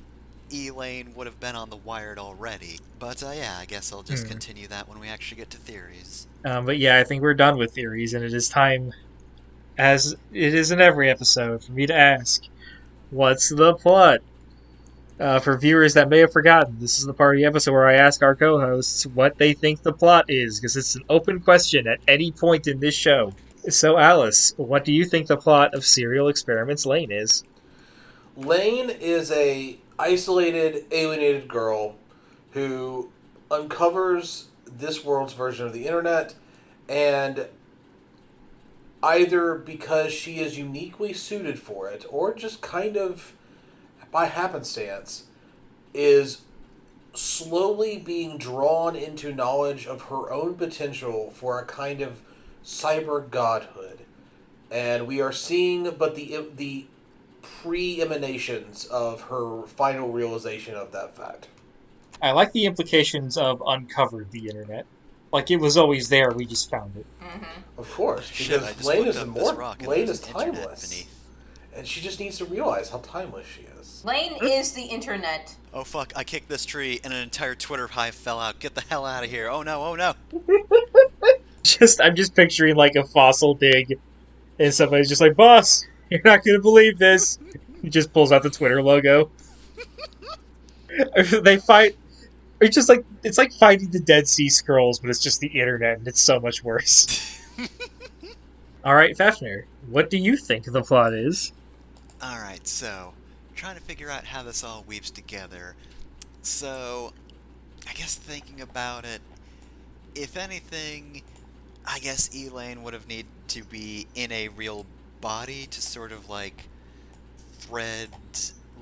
Elaine would have been on The Wired already. But yeah, I guess I'll just continue that when we actually get to theories. But yeah, I think we're done with theories, and it is time, as it is in every episode, for me to ask, what's the plot? For viewers that may have forgotten, this is the part of the episode where I ask our co-hosts what they think the plot is, because it's an open question at any point in this show. So, Alice, what do you think the plot of Serial Experiments Lain is? Lain is a isolated, alienated girl who uncovers this world's version of the internet, and either because she is uniquely suited for it, or just kind of by happenstance, is slowly being drawn into knowledge of her own potential for a kind of cyber godhood. And we are seeing but the pre-emanations of her final realization of that fact. I like the implications of uncovered the internet. Like it was always there, we just found it. Mm-hmm. Of course, Shit, because Lain is immortal. Lain is internet timeless. beneath. And she just needs to realize how timeless she is. Lain is the internet. Oh fuck, I kicked this tree and an entire Twitter hive fell out. Get the hell out of here. Oh no, oh no. I'm just picturing like a fossil dig, and somebody's just like, "Boss, you're not gonna believe this." He just pulls out the Twitter logo. They fight. It's like finding the Dead Sea Scrolls, but it's just the internet, and it's so much worse. All right, Fafnir, what do you think the plot is? Alright, so, trying to figure out how this all weaves together. So, I guess thinking about it, if anything, I guess Elaine would have needed to be in a real body to sort of like thread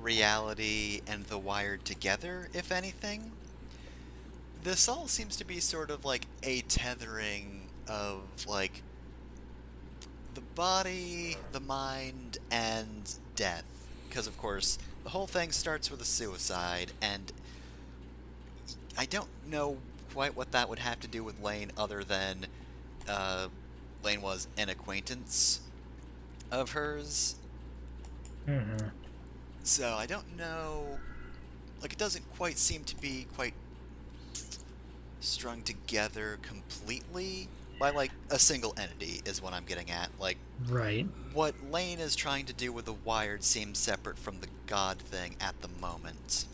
reality and the Wired together, if anything. This all seems to be sort of like a tethering of like the body, the mind, and death. Because, of course, the whole thing starts with a suicide, and I don't know quite what that would have to do with Lain other than Lain was an acquaintance of hers. Mm-hmm. So I don't know. Like, it doesn't quite seem to be quite strung together completely by, like, a single entity is what I'm getting at. Like, Right. what Lain is trying to do with the Wired seems separate from the God thing at the moment.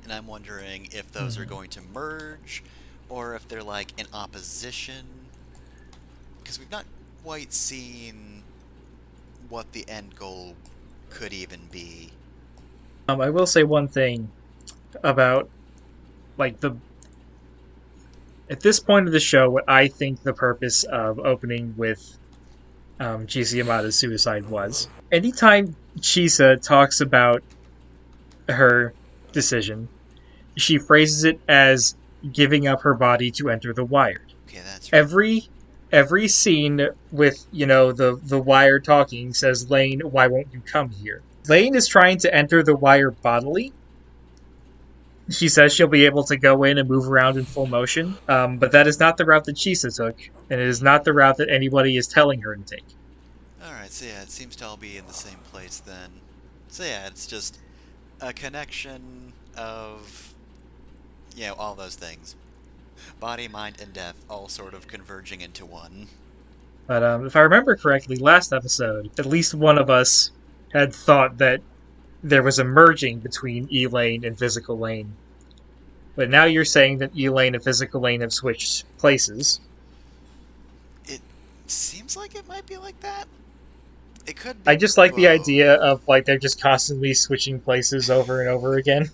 And I'm wondering if those are going to merge, or if they're, like, in opposition. Because we've not quite seen what the end goal could even be. I will say one thing about, like, at this point of the show, what I think the purpose of opening with Chisa Yamada's suicide was. Anytime Chisa talks about her decision, she phrases it as giving up her body to enter the Wired. Okay, that's right. Every scene with, the Wired talking says, Lain, why won't you come here? Lain is trying to enter the Wired bodily. She says she'll be able to go in and move around in full motion, but that is not the route that Chisa took, and it is not the route that anybody is telling her to take. Alright, so yeah, it seems to all be in the same place then. So yeah, it's just a connection of, all those things. Body, mind, and death all sort of converging into one. But if I remember correctly, last episode, at least one of us had thought that there was a merging between Elaine and Physical Lain. But now you're saying that Elaine and Physical Lain have switched places. It seems like it might be like that. It could be I just like the both. idea of, like, they're just constantly switching places over and over again.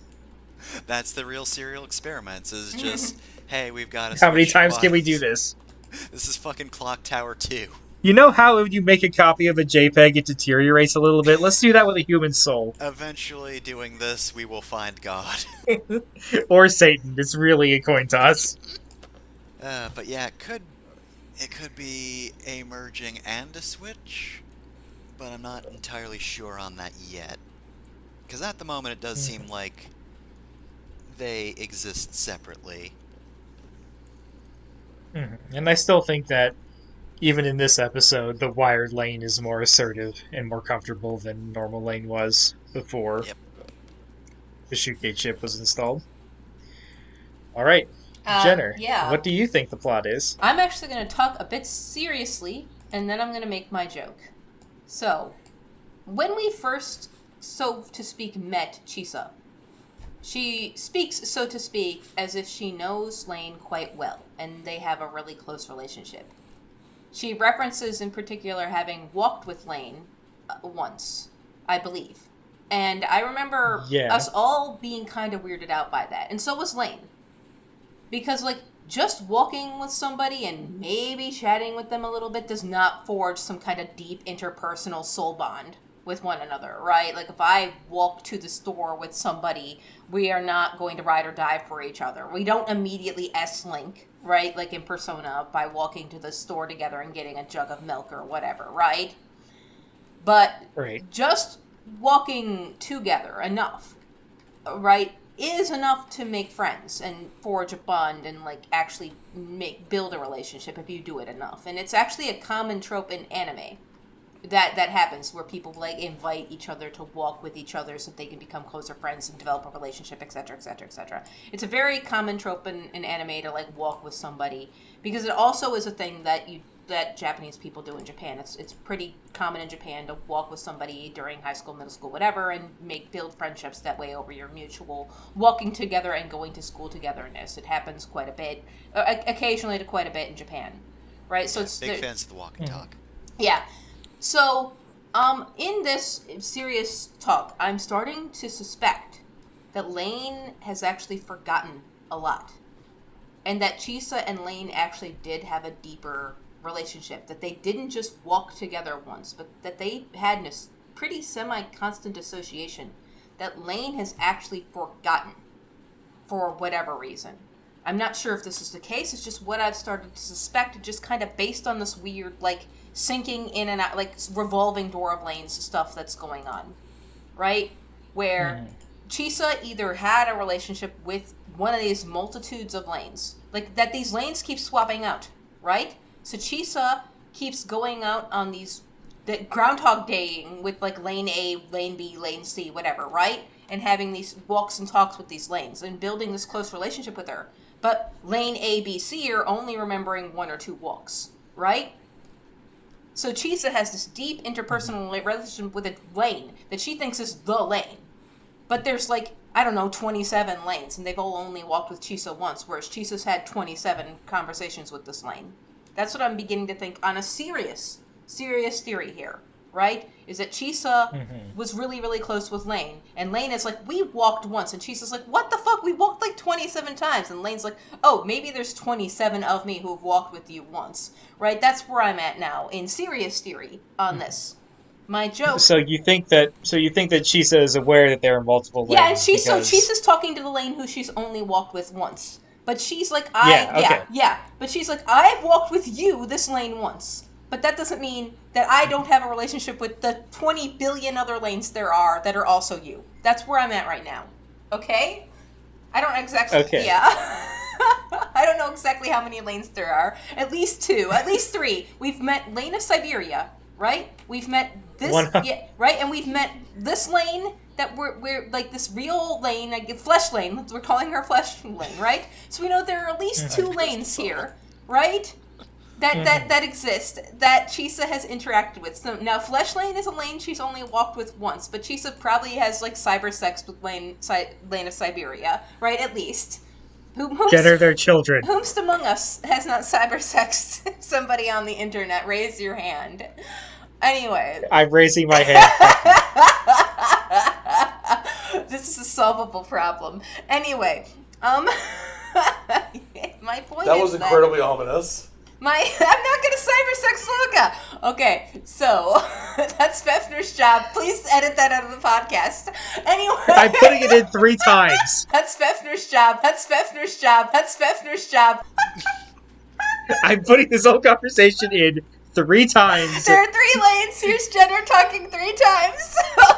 That's the real serial experiments, is just, hey, we've got to How many switch times can we bodies. do this? This is fucking Clock Tower 2. You know how you make a copy of a JPEG, it deteriorates a little bit? Let's do that with a human soul. Eventually, doing this, we will find God. Or Satan. It's really a coin toss. But yeah, it could be a merging and a switch, but I'm not entirely sure on that yet. Because at the moment, it does seem like they exist separately. And I still think that even in this episode, the wired Lain is more assertive and more comfortable than normal Lain was before the shoot gate chip was installed. All right, Jenner, what do you think the plot is? I'm actually going to talk a bit seriously, and then I'm going to make my joke. So, when we first, so to speak, met Chisa, she speaks, so to speak, as if she knows Lain quite well, and they have a really close relationship. She references, in particular, having walked with Lain once, I believe. And I remember us all being kind of weirded out by that. And so was Lain. Because, like, just walking with somebody and maybe chatting with them a little bit does not forge some kind of deep interpersonal soul bond with one another, right? Like, if I walk to the store with somebody, we are not going to ride or die for each other. We don't immediately S-link, right? Like in Persona, by walking to the store together and getting a jug of milk or whatever, right? But just walking together enough, right, is enough to make friends and forge a bond and, like, actually build a relationship if you do it enough. And it's actually a common trope in anime that happens, where people, like, invite each other to walk with each other so that they can become closer friends and develop a relationship, etc., etc., etc. It's a very common trope in anime to, like, walk with somebody, because it also is a thing that Japanese people do in Japan. It's pretty common in Japan to walk with somebody during high school, middle school, whatever, and build friendships that way over your mutual walking together and going to school togetherness. It happens quite a bit, occasionally to quite a bit in Japan, right? So it's big fans of the walk and talk. Yeah. So, in this serious talk, I'm starting to suspect that Lain has actually forgotten a lot. And that Chisa and Lain actually did have a deeper relationship. That they didn't just walk together once, but that they had a pretty semi-constant association. That Lain has actually forgotten for whatever reason. I'm not sure if this is the case. It's just what I've started to suspect, just kind of based on this weird, like, sinking in and out, like, revolving door of Lain's stuff that's going on, right? Where Chisa either had a relationship with one of these multitudes of Lains, like, that these Lains keep swapping out, right? So Chisa keeps going out on these, the Groundhog Daying with, like, Lain A, Lain B, Lain C, whatever, right? And having these walks and talks with these Lains and building this close relationship with her. But Lain A, B, C are only remembering one or two walks, right? So Chisa has this deep interpersonal relationship with a Lain that she thinks is the Lain. But there's, like, I don't know, 27 Lains, and they've all only walked with Chisa once, whereas Chisa's had 27 conversations with this Lain. That's what I'm beginning to think on a serious theory here, right? Is that Chisa was really, really close with Lain, and Lain is like, we walked once, and Chisa's like, what the fuck? We walked like 27 times, and Lain's like, oh, maybe there's 27 of me who've walked with you once, right? That's where I'm at now in serious theory on this. My joke. So you think that Chisa is aware that there are multiple Lains? Yeah, and Chisa's talking to the Lain who she's only walked with once. But she's like, But she's like, I've walked with you, this Lain, once. But that doesn't mean that I don't have a relationship with the 20 billion other Lains there are that are also you. That's where I'm at right now. Okay? I don't exactly... Okay. Yeah. I don't know exactly how many Lains there are. At least 2. At least 3. We've met Lain of Siberia, right? We've met this... Yeah, right? And we've met this Lain... that we're like this real Lain, like Flesh Lain. We're calling her Flesh Lain, right? So we know there are at least 2 Lains here, right? That exist that Chisa has interacted with. So now Flesh Lain is a Lain she's only walked with once, but Chisa probably has like cyber sex with Lain of Siberia, right? At least. Get her their children. Whomst among us has not cyber sexed somebody on the internet? Raise your hand. Anyway. I'm raising my hand. This is a solvable problem. Anyway, my point that is was incredibly ominous. I'm not gonna cybersex Luca. Okay, so that's Fefner's job. Please edit that out of the podcast. Anyway, I'm putting it in 3 times. That's Fefner's job. That's Fefner's job. That's Fefner's job. I'm putting this whole conversation in 3 times. There are 3 lanes. Here's Jenner talking 3 times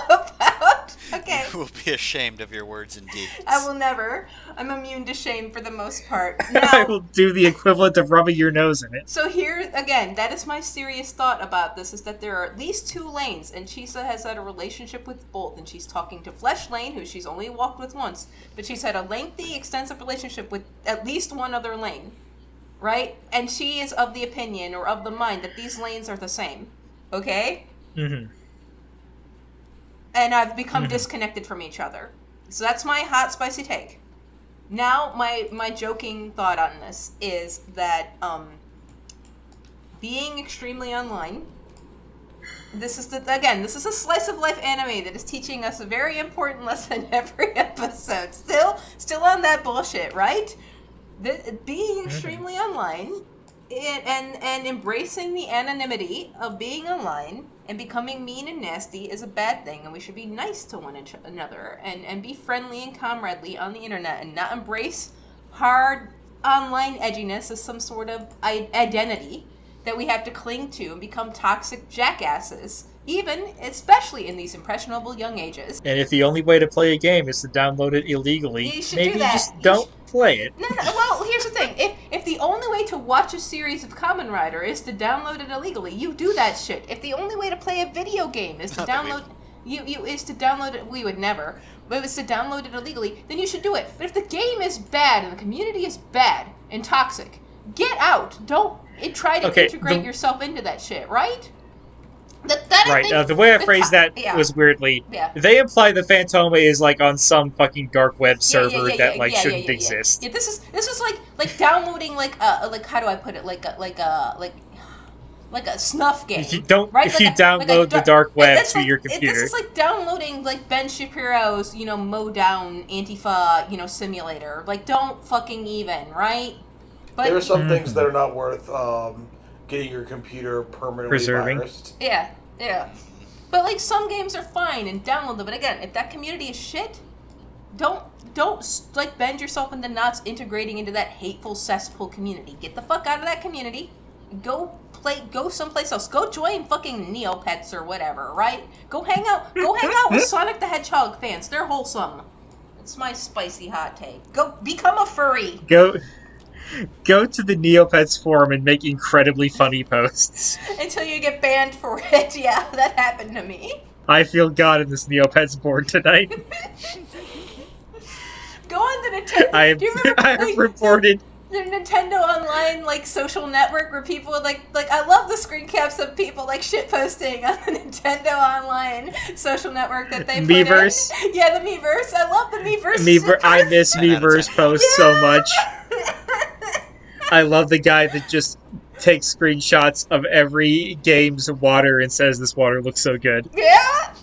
about. Okay. You will be ashamed of your words and deeds. I will never. I'm immune to shame for the most part. I Now, will do the equivalent of rubbing your nose in it. so here, again, that is my serious thought about this, is that there are at least 2 lanes, and Chisa has had a relationship with both, and she's talking to Flesh Lane, who she's only walked with once, but she's had a lengthy, extensive relationship with at least one other lane, right? And she is of the opinion, or of the mind, that these lanes are the same, okay? Mm-hmm. And I've become disconnected from each other. So that's my hot, spicy take. Now, my joking thought on this is that being extremely online, this is a slice of life anime that is teaching us a very important lesson every episode. Still on that bullshit, right? Being extremely online and embracing the anonymity of being online and becoming mean and nasty is a bad thing, and we should be nice to one another and be friendly and comradely on the internet and not embrace hard online edginess as some sort of identity that we have to cling to and become toxic jackasses, especially in these impressionable young ages. And if the only way to play a game is to download it illegally, You should maybe do that. just don't play it. No, well, here's the thing. If the only way to watch a series of Kamen Rider is to download it illegally, you do that shit. If the only way to play a video game is to download it, we would never. But if it's to download it illegally, then you should do it. But if the game is bad and the community is bad and toxic, get out. Don't try to integrate yourself into that shit, right? The way I phrased that was weirdly. Yeah. They imply the Phantoma is like on some fucking dark web server that shouldn't exist. Yeah, this is like downloading like how do I put it, like a snuff game. If you download the dark web to your computer, this is like downloading like Ben Shapiro's mow down Antifa simulator. Like, don't fucking even, right? But there are some things that are not worth getting your computer permanently preserving. virused. Yeah. But like some games are fine and download them. But again, if that community is shit, don't like bend yourself into knots integrating into that hateful cesspool community. Get the fuck out of that community. Go someplace else. Go join fucking Neopets or whatever, right? Go hang out with Sonic the Hedgehog fans. They're wholesome. It's my spicy hot take. Go become a furry. Go to the Neopets forum and make incredibly funny posts. Until you get banned for it. Yeah, that happened to me. I feel God in this Neopets board tonight. Go on the Nintendo. I have reported the Nintendo Online social network where people like I love the screen caps of people shit posting on the Nintendo Online social network that they Miiverse. put in. Yeah, the Miiverse. I love the Miiverse. I miss Miiverse posts so much. I love the guy that just takes screenshots of every game's water and says this water looks so good. Yeah.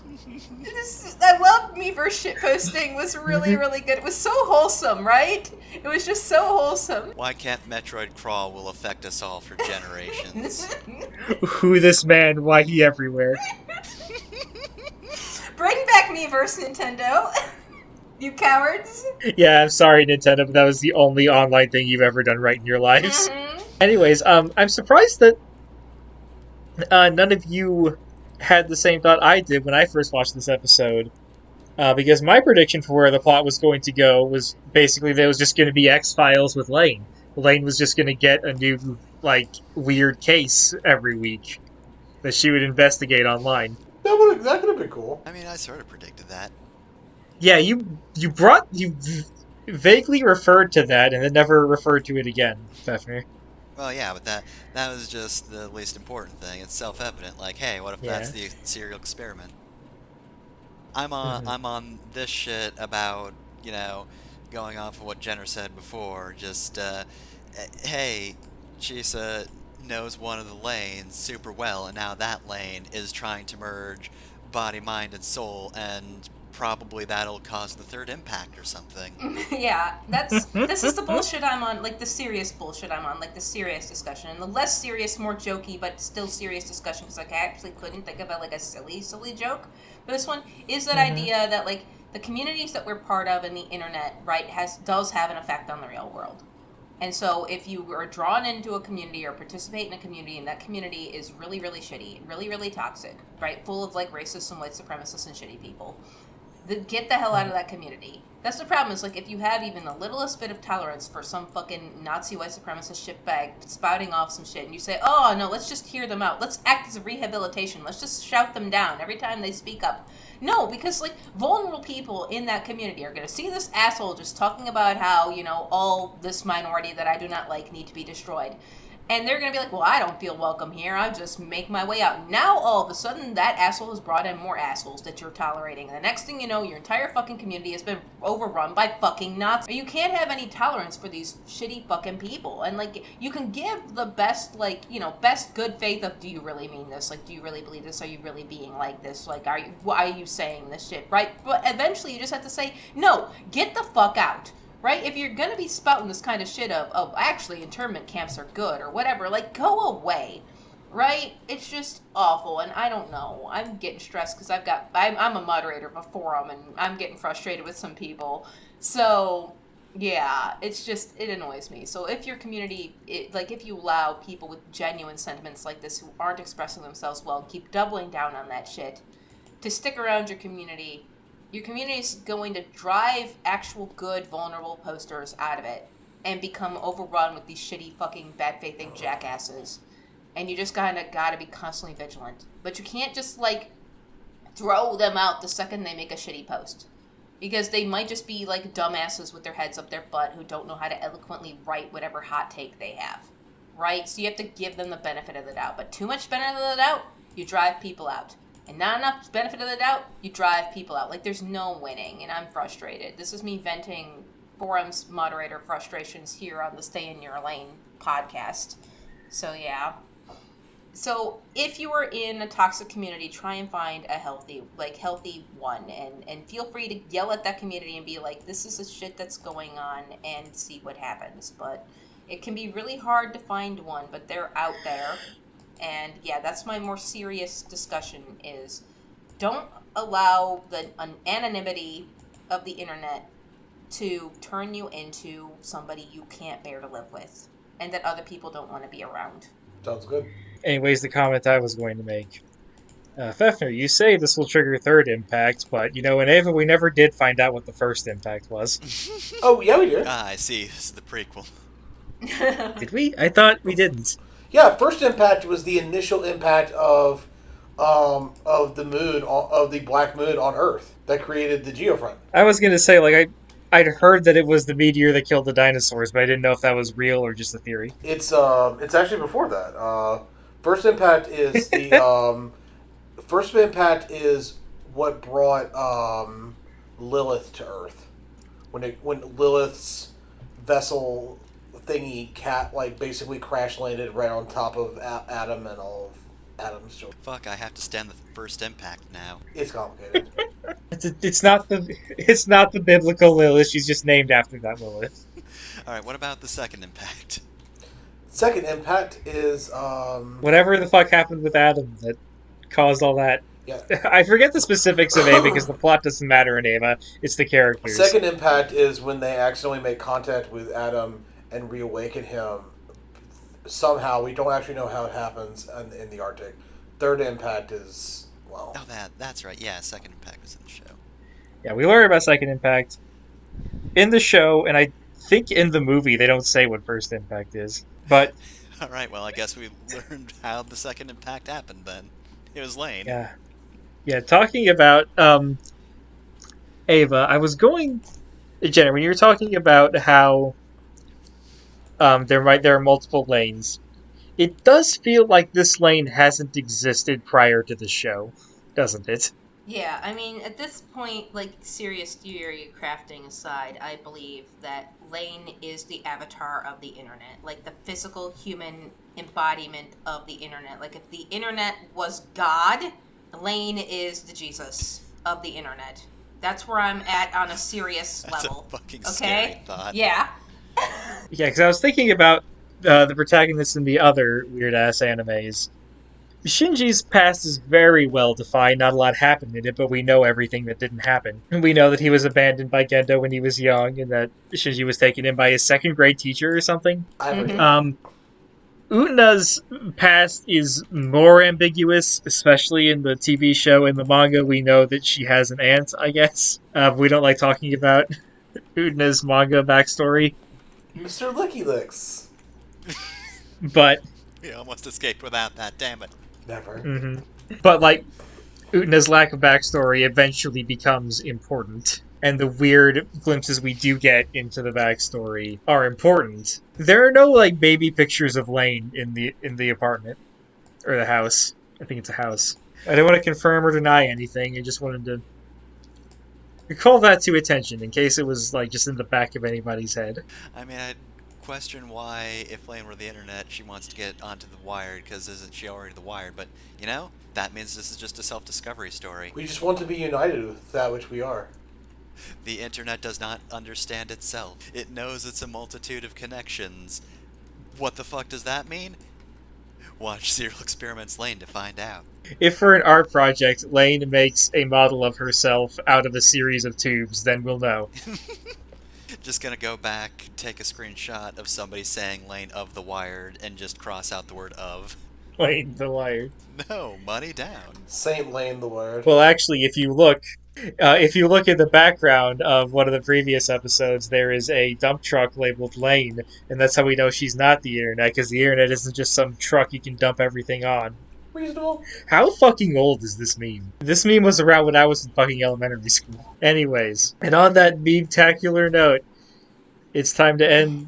I love Miiverse shit posting. It was really, really good. It was so wholesome, right? It was just so wholesome. Why can't Metroid Crawl will affect us all for generations? Who this man? Why he everywhere? Bring back Miiverse, Nintendo. You cowards. Yeah, I'm sorry, Nintendo, but that was the only online thing you've ever done right in your lives. Mm-hmm. Anyways, I'm surprised that none of you had the same thought I did when I first watched this episode. Because my prediction for where the plot was going to go was basically that it was just going to be X-Files with Lain. Lain was just going to get a new, weird case every week that she would investigate online. That could have been cool. I mean, I sort of predicted that. Yeah, you vaguely referred to that and then never referred to it again, Fefner. Well, yeah, but that was just the least important thing. It's self-evident. Like, hey, what if that's the serial experiment? I'm on this shit about, going off of what Jenner said before. Just, hey, Chisa knows one of the lanes super well, and now that lane is trying to merge body, mind, and soul, and probably that'll cause the third impact or something. Yeah, this is the bullshit I'm on, like the serious bullshit I'm on, like the serious discussion, and the less serious, more jokey, but still serious discussion, because like I actually couldn't think of like a silly joke. But this one is that idea that like the communities that we're part of in the internet, right, does have an effect on the real world. And so if you are drawn into a community or participate in a community and that community is really, really shitty, really, really toxic, right, full of like racists and white supremacists and shitty people, get the hell out of that community. That's the problem, is like if you have even the littlest bit of tolerance for some fucking Nazi white supremacist shitbag spouting off some shit, and you say, oh no, let's just hear them out. Let's act as a rehabilitation. Let's just shout them down every time they speak up. No, because like vulnerable people in that community are going to see this asshole just talking about how, all this minority that I do not like need to be destroyed. And they're going to be like, well, I don't feel welcome here. I'll just make my way out. Now, all of a sudden, that asshole has brought in more assholes that you're tolerating. And the next thing you know, your entire fucking community has been overrun by fucking Nazis. You can't have any tolerance for these shitty fucking people. And, like, you can give the best, best good faith of, do you really mean this? Like, do you really believe this? Are you really being like this? Like, why are you saying this shit, right? But eventually, you just have to say, no, get the fuck out. Right? If you're going to be spouting this kind of shit of actually internment camps are good or whatever, like, go away. Right? It's just awful. And I don't know. I'm getting stressed because I'm a moderator of a forum and I'm getting frustrated with some people. So, yeah, it annoys me. So if your community, if you allow people with genuine sentiments like this who aren't expressing themselves well, keep doubling down on that shit, to stick around your community is going to drive actual good, vulnerable posters out of it and become overrun with these shitty fucking bad-faithing jackasses. And you just kind of gotta be constantly vigilant. But you can't just, throw them out the second they make a shitty post. Because they might just be, dumbasses with their heads up their butt who don't know how to eloquently write whatever hot take they have. Right? So you have to give them the benefit of the doubt. But too much benefit of the doubt, you drive people out. And not enough benefit of the doubt, you drive people out. There's no winning, and I'm frustrated. This is me venting forums moderator frustrations here on the Stay in Your Lane podcast. So, yeah. So, if you are in a toxic community, try and find a healthy one. And feel free to yell at that community and be like, this is the shit that's going on, and see what happens. But it can be really hard to find one, but they're out there. And yeah, that's my more serious discussion is don't allow the anonymity of the internet to turn you into somebody you can't bear to live with and that other people don't want to be around. Sounds good. Anyways, the comment I was going to make. Fefner, you say this will trigger third impact, but, in Ava, we never did find out what the first impact was. Oh, yeah, we did. I see. This is the prequel. Did we? I thought we didn't. Yeah, first impact was the initial impact of the moon, of the black moon on Earth that created the geofront. I was going to say, I'd heard that it was the meteor that killed the dinosaurs, but I didn't know if that was real or just a theory. It's actually before that. First impact is the first impact is what brought Lilith to Earth when Lilith's vessel thingy basically crash landed right on top of Adam and all of Adam's children. Fuck, I have to stand the first impact now. It's complicated. It's not the biblical Lilith. She's just named after that Lilith. All right, what about the second impact? Second impact is whatever the fuck happened with Adam that caused all that. Yeah. I forget the specifics of Ava because the plot doesn't matter in Ava. It's the characters. Second impact is when they accidentally make contact with Adam and reawaken him somehow. We don't actually know how it happens in the Arctic. Third impact is, well... Oh, that's right. Yeah, second impact was in the show. Yeah, we learn about second impact in the show, and I think in the movie they don't say what first impact is. But... All right, well, I guess we learned how the second impact happened then. It was Lain. Yeah, talking about Ava, I was going... Jenna, when you were talking about how there are multiple lanes, it does feel like this lane hasn't existed prior to the show, doesn't it? Yeah, I mean, at this point, serious theory crafting aside, I believe that Lain is the avatar of the internet, the physical human embodiment of the internet. If the internet was God, Lain is the Jesus of the internet. That's where I'm at on a serious That's level. a fucking Okay? scary thought. Yeah. Yeah, because I was thinking about the protagonists in the other weird-ass animes. Shinji's past is very well defined. Not a lot happened in it, but we know everything that didn't happen. We know that he was abandoned by Gendo when he was young, and that Shinji was taken in by his second grade teacher or something. I have Una's past is more ambiguous, especially in the TV show. In the manga, we know that she has an aunt, I guess. We don't like talking about Una's manga backstory. Mr. Licky Licks. But We almost escaped without that, damn it. Never. But like Utna's lack of backstory eventually becomes important, and the weird glimpses we do get into the backstory are important. There are no like baby pictures of Lain in the apartment or the house. I think it's a house. I don't want to confirm or deny anything. I just wanted to call that to attention in case it was like just in the back of anybody's head. I mean, I'd question why, if Lain were the internet, she wants to get onto the Wired, because isn't she already the Wired? But, you know, that means this is just a self-discovery story. We just want to be united with that which we are. The internet does not understand itself. It knows it's a multitude of connections. What the fuck does that mean? Watch Serial Experiments Lain to find out. If for an art project, Lain makes a model of herself out of a series of tubes, then we'll know. Just gonna go back, take a screenshot of somebody saying Lain of the Wired, and just cross out the word of. Lain the Wired. No, money down. Saint Lane the word. Well, actually, if you look at the background of one of the previous episodes, there is a dump truck labeled Lain, and that's how we know she's not the internet, because the internet isn't just some truck you can dump everything on. Reasonable. How fucking old is this meme? This meme was around when I was in fucking elementary school. Anyways, and on that meme-tacular note, it's time to end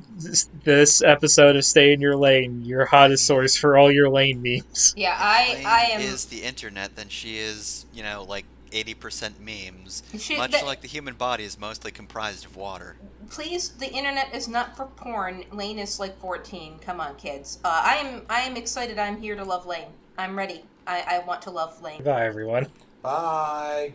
this episode of Stay in Your Lane, your hottest source for all your Lane memes. Yeah, Lain I am. is the internet, then she is, you know, like 80% memes. She- Much that- like the human body is mostly comprised of water. Please, the internet is not for porn. Lane is like 14. Come on, kids. I am excited. I'm here to love Lane. I'm ready. I want to love Lane. Bye, everyone. Bye.